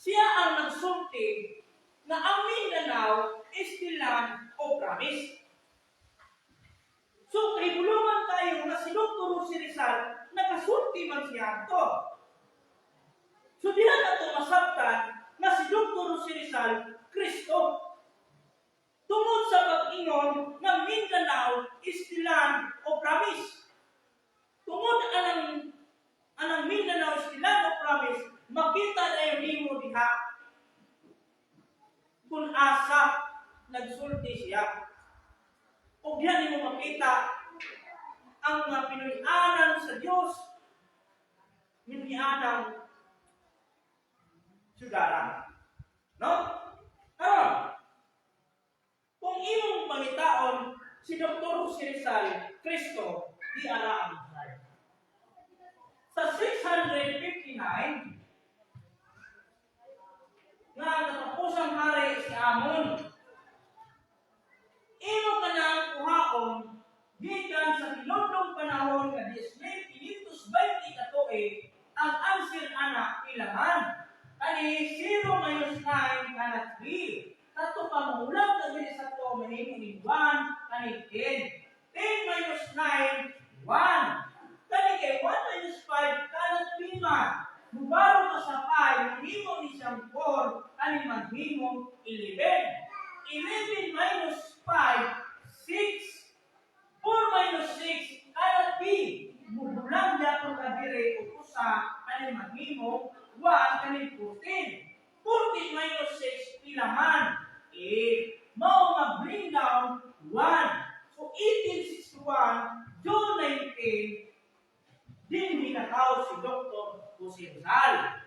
siya ang nagsulti na ang Mindanao is the land of promise. So, kahibulungan tayo na si Dr. Jose Rizal, nakasulti man siya ito. So, diyan na ito masabtan na si Dr. Jose Rizal, Kristo. Tungod sa pag-ingon na Mindanao is the land of promise. Tungod anang Mindanao is the land of promise, makita na yung limo diha kung asa nagsulti siya. O diyan mo makita ang pinuyanan sa Diyos, pinuyanan sugara. No? Karon, kung imong pangitaon si Dr. Jose Rizal, Kristo, di ara ang Israel. Sa 659, nga natapusang hari si Amon, imo ka na ang kuhaon, gikan sa pilodong panahon nga 10,520 katuig, ang answer anak ilangan. Kani 0 minus 9 kana 3. Tato pa mahulang na gini sa to, mahimo ni 1, kani 10. 10 minus 9, 1. Kani kay 1 minus 5, kana 5. Mubaro ka sa 5, mahimo ni siyang 4, kani maghimo 11. 11 minus 5, 6. 4 minus 6, kana 3. Mubulang niya kung kadire o usa, kani maghimo 1, kani 14. 14 minus 6, pilaman? 8. Mao nga bring down 1. So, 1861, June 19, din hinataw si Dr. Jose Rizal.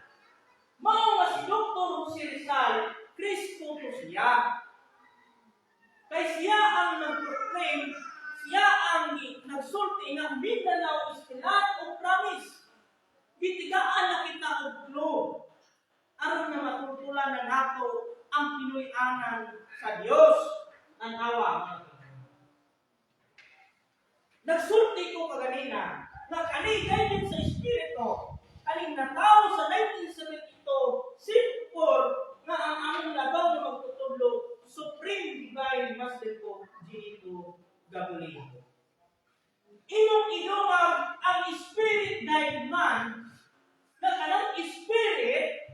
Mao nga si Dr. Jose Rizal, Kristo to siya. Kay siya ang nag-proclaim, siya ang nagsulti ng Mindanao is the land of promise. Bitigaan na kita og tulo aron nga matutulan na nato ang pinuy-anan sa Dios ang awa. Nagsulti ko kaganina na kani guided sa Espiritu, kaning natawo sa 1972, simpor nga ang among labaw na magtutudlo, Supreme Divine Master ko, Ginito Gabuliho. Imong idungag ang Spirit guide man na kanang Spirit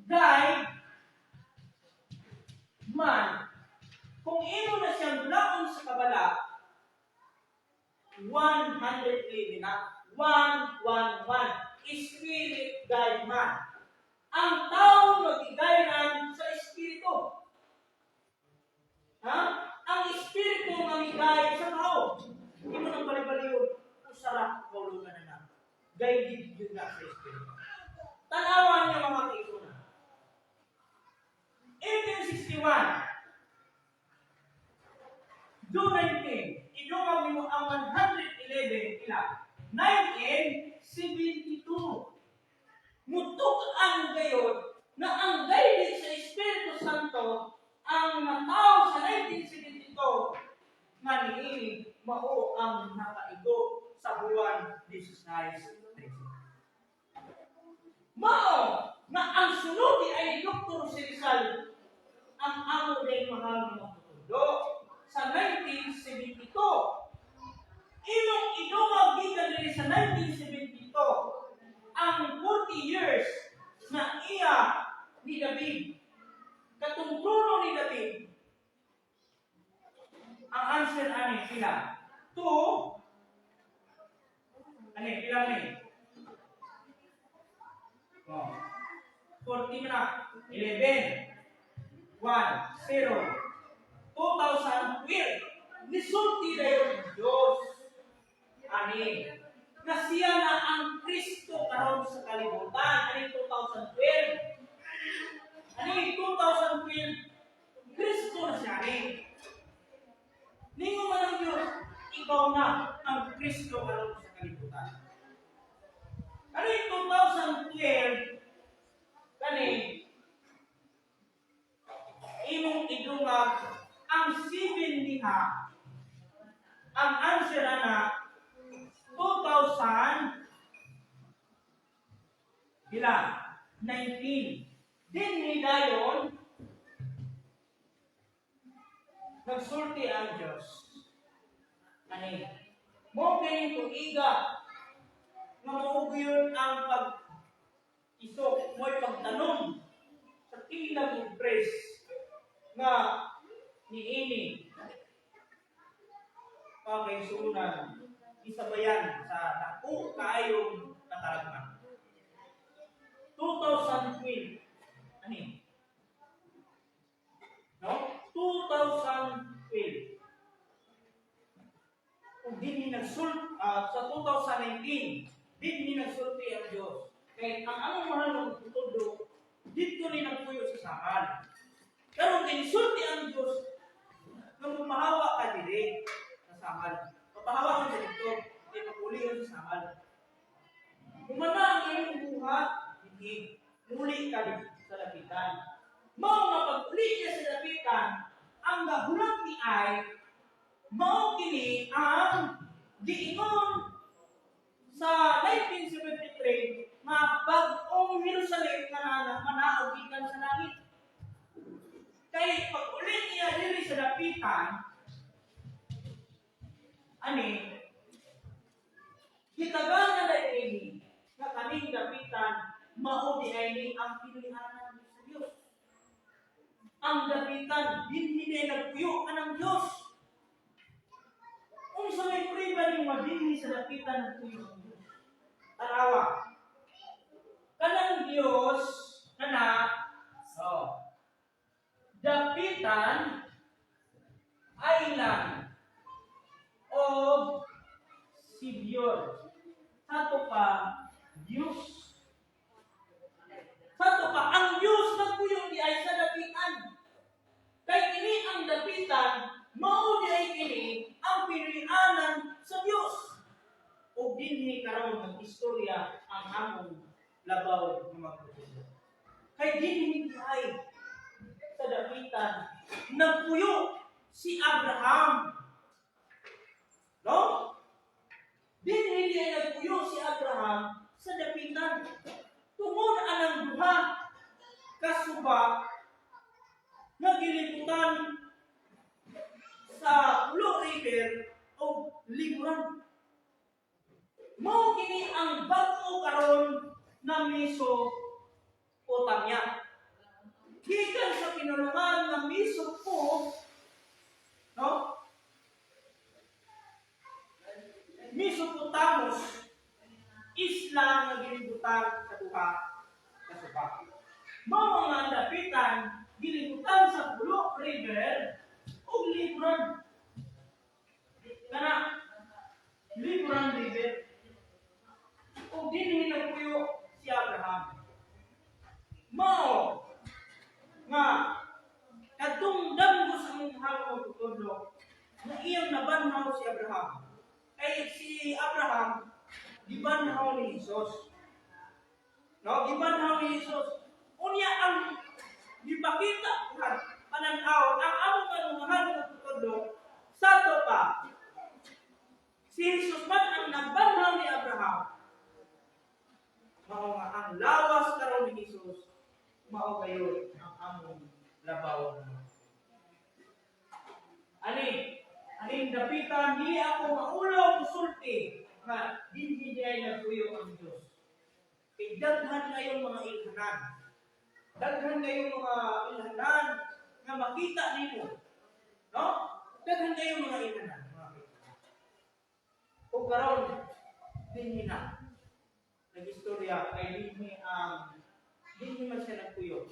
guide man. Kung ino na siyang blaon sa kabala, 111 na. 111. Spirit guide man. Ang tao magigayran sa Espiritu. Ha? Ang Espiritu mamigay sa tao. Hindi mo nang balibaliyon. Usarap, kaulugan na na. Guided yun na sa Espiritu. Tanawan niyo mga kaiguna. 1861. June 19. Idungag mo ang 111 ila. 1972. Mutukaan gayon na ang guided sa Espiritu Santo ang natao sa 1972 maniini mao ang nakaigo sa buwan 16. Mao na ang sunod ay Dr. Jose Rizal ang amo din mahal ng tutulo sa 1972. Imong idungag gikan diri sa 1972 ang 40 years na iya ni David. Katong trono ni David. Ang answer ani pila? 2. Ani pila ni? Oh. 40 na. 11. 1. 0. 2012. Nisulti dayon ng Diyos. Ani. Na siya na ang Kristo karon sa kalibutan. Ani 2012. Ani 2012. Kristo na siya ni. Ningo man ang Diyos, ikaw na ang Kristo karon sa kalibutan. Esther kani imong idungag ang 7 diha ang answer ana 2000 bila 19 din ni dayon nagsulti ang Diyos ani mo kini tuiga nga maugyod ang pag-isok mo'y pagtanong sa tilang impress nga niini pagkaisunan isabayan sa dako kaayong kataragman 2012 ani no 2012 kung din sa 2019 din ni nagsulti ang Diyos kay ang among mahal ng tutudo dito ni nagpuyo sa samal pero kinsulti ang Diyos nang mahawa ka diri sa samal papahawa ka dito kay mapulihan sa samal kumana ang iyong buhat hindi muli ka sa lapitan mao nga pag-uli niya sa lapitan ang gahulat ni ay mao kini ang giingon sa 1973 nga bag-ong Jerusalem nga manaog gikan sa langit. Kay pag-uli niya diri sa lapitan ani gitagan na dai nga kaning lapitan mao di ay ni ang pilihanan sa Dios. Ang lapitan dinhi nagpuyo kanang Dios. Kung sa may priba ni madinhi sa lapitan ng tuyo ng Diyos. Tanawa. Kanang Diyos, dapitan, island, o Savior. Sato pa, Diyos. Sato pa, ang Diyos nagpuyo di ay sa dapitan. Kay ini ang dapitan, mao di ay kini ang pilihanan sa Dios. O dinhi karon ng istorya ang among labaw ng magtutulo. Kay dinhi ay sa dapitan nagpuyo si Abraham. No? Dinhi ay nagpuyo si Abraham sa dapitan. Tungod anang duha kasuba nga giliputan sa Blue River o liguran. Mao kini ang bag-o karon na Mesopotamia. Gikan sa pinulungan ng Mesopotamus, isla nga gilibutan sa duha ka suba. Mao nga dapitan gilibutan sa Blue River o liguran. Kana liguran river. Kung dinhi nagpuyo si Abraham. Mao nga kadtong damgo sa among mahal nga pagtudlo na iyang nabanhaw si Abraham. Ay si Abraham gibanhaw ni Jesus. No, gibanhaw ni Jesus. Unya ang gipakita panan-aw ang among mahal nga pagtudlo sato pa. Si Jesus man ang nagbanhaw ni Abraham. Mao nga ang lawas karon ni Jesus mao kayo ang among labaw. Aning dapitan dili ako maulaw sulti nga dinhi ay nagpuyo ang Dios. Kay daghan kayong mga ilhanan. Daghan kayong mga ilhanan nga makita nimo. No? Daghan kayong mga ilhanan. O karon dinhi na nag-istorya kay dinhi man siya nagpuyo.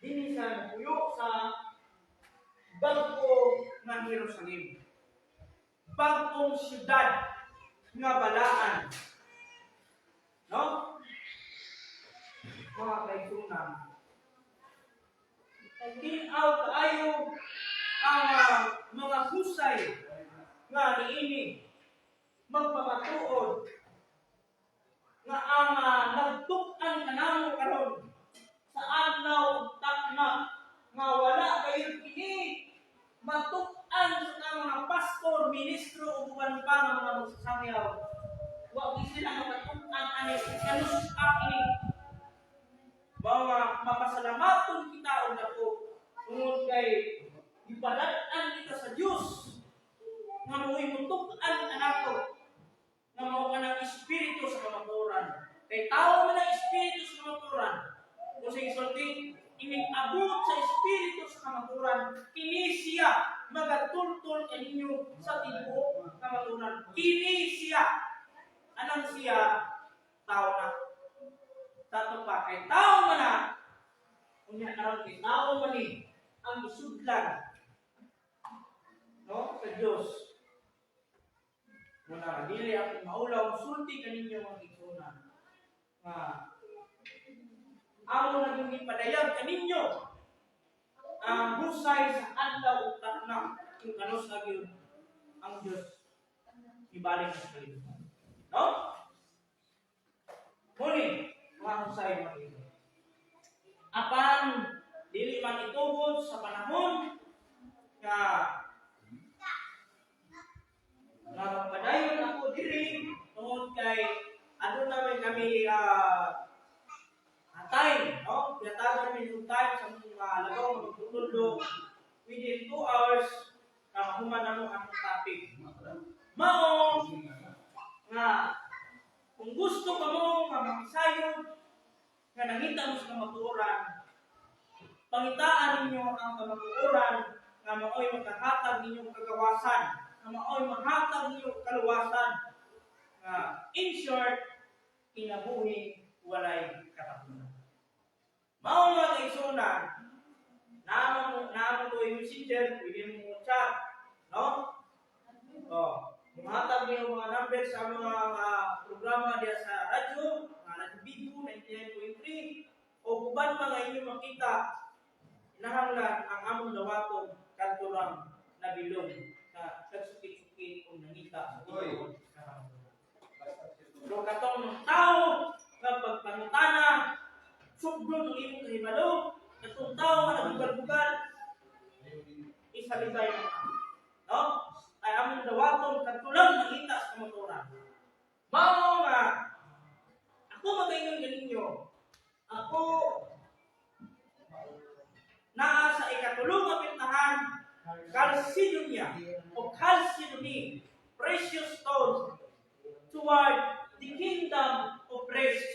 Dinhi siya nagpuyo sa bag-o nga Jerusalem. Bag-ong siyudad nga balaan. No? Mga kaigsunan. Tinaw kaayo ang mga husay nga niini magpapatuod nga ang nagtuk-an Wa sila mapatukan ani kanus ini. Mga mapasalamaton kita og dako tungod kay gipadad-an kita sa Dios nga mo'y mutuk-an anato nga mao kanang espiritu sa kamatuoran. Kay tao man ang espiritu sa kamatuoran. Kung sa isulti ining abot sa espiritu sa kamatuoran, kini siya magatultol kaninyo sa tibuok kamatuoran. Kini siya. Anong siya? Tao na. Tato pa kay tao man na. Unya karon kay tao man ni ang isudlan. No? Sa Dios. Muna dili ako maulaw sulti kaninyo mga igsoon. Amo naging ipadayag kaninyo ang busay sa adlaw ug takna kung kanos na gyud ang Dios ibalik sa kalibutan. No? Muli, mga husay mga ito. Apan dili man itubod sa panahon nga padayon ako diri tungod kay ano namin kami time, no? Pinatagan namin yung time sa mga lagaw magtutulog within 2 hours na mahuman na mo ang topic. Mao nga kung gusto ka mo makisayon nga nangita mo sa kamatuoran, pangitaan ninyo ang kamatuoran nga maoy makahatag ninyong kagawasan, nga maoy mahatag ninyong kaluwasan. In short, kinabuhi walay katapunan. Mao nga kaigsunan, naman ko yung messenger, pwede mo chat, no? Mahatag niyo mga number sa mga programa diya sa radyo, Radio Bigo 99.3, o uban pa nga inyo makita, inahanglan ang among dawaton kadto lang nabilong na nagsukit-sukit o nangita sa tibuok. So katong tao nga pagpangutana, subdo ng imong kahibalo, katong tao nga nagbugal-bugal, isalisay na. No? Ay among dawaton kadto lang nangita sa kamatuoran. Mao nga ako magaingon ganinyo. Ako naa sa ikatulong nga pintahan Chalcedonia o Chalcedony, precious stone toward the kingdom of praise.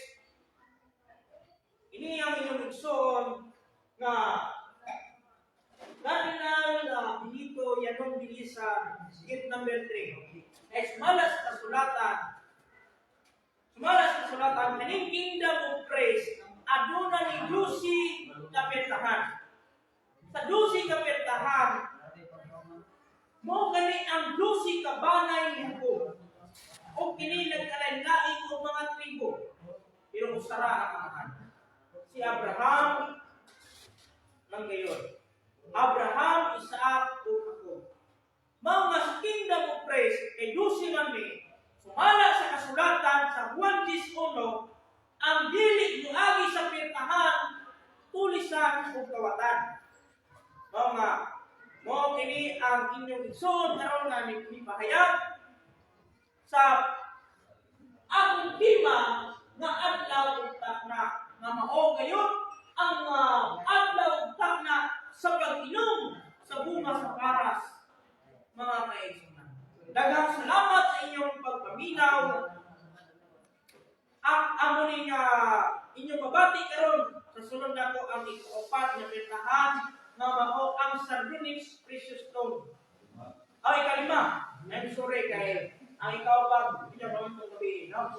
Ini ang inyong igsoon nga Cardinal Benito Yanong Bilisa, gate number 3. Ay sumalas kasulatan, kaning kingdom of praise, aduna ni Dusi kapirtahan. Sa Dusi kapirtahan, mo gani ang Dusi kabanay ni Hugo. O kini nagkalain-lain ko mga tribo. Pero usara ang amahan. Si Abraham lang gayon. Abraham, Isaac, o Jacob. Mao nga sa kingdom of praise, kay Dusi man mi, sumala sa kasulatan sa Juan 10:1, ang dili muagi sa pirtahan, tulisan o kawatan. Mao nga, mo kini ang inyong igsoon karon nga nipahayag sa akong tema nga adlaw ug takna nga mao gayon ang adlaw ug takna sa pag-inom sa bunga sa paras, mga kaigsunan. Daghang salamat sa inyong pagpaminaw. Ang amuning inyong mabati karon sa sunod nako ang ika-4 na pirtahan nga mao ang sardonyx precious stone. Ay kalima, I'm sorry kay ang ikaw pag pinabawin ko gabi, no?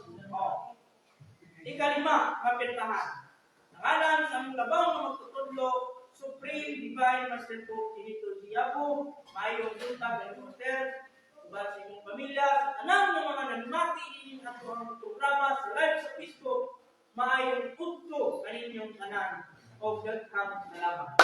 Ikalima, kapirtahan. Nangalan sa among labaw nga magtutudlo, Supreme Divine Master Pope Benito Diabo, mayong junta ng master, uban sa inyong pamilya, sa tanang ng mga nanimati din at mga programa sa live sa Facebook, mayong utlo kaninyong tanan o daghang salamat.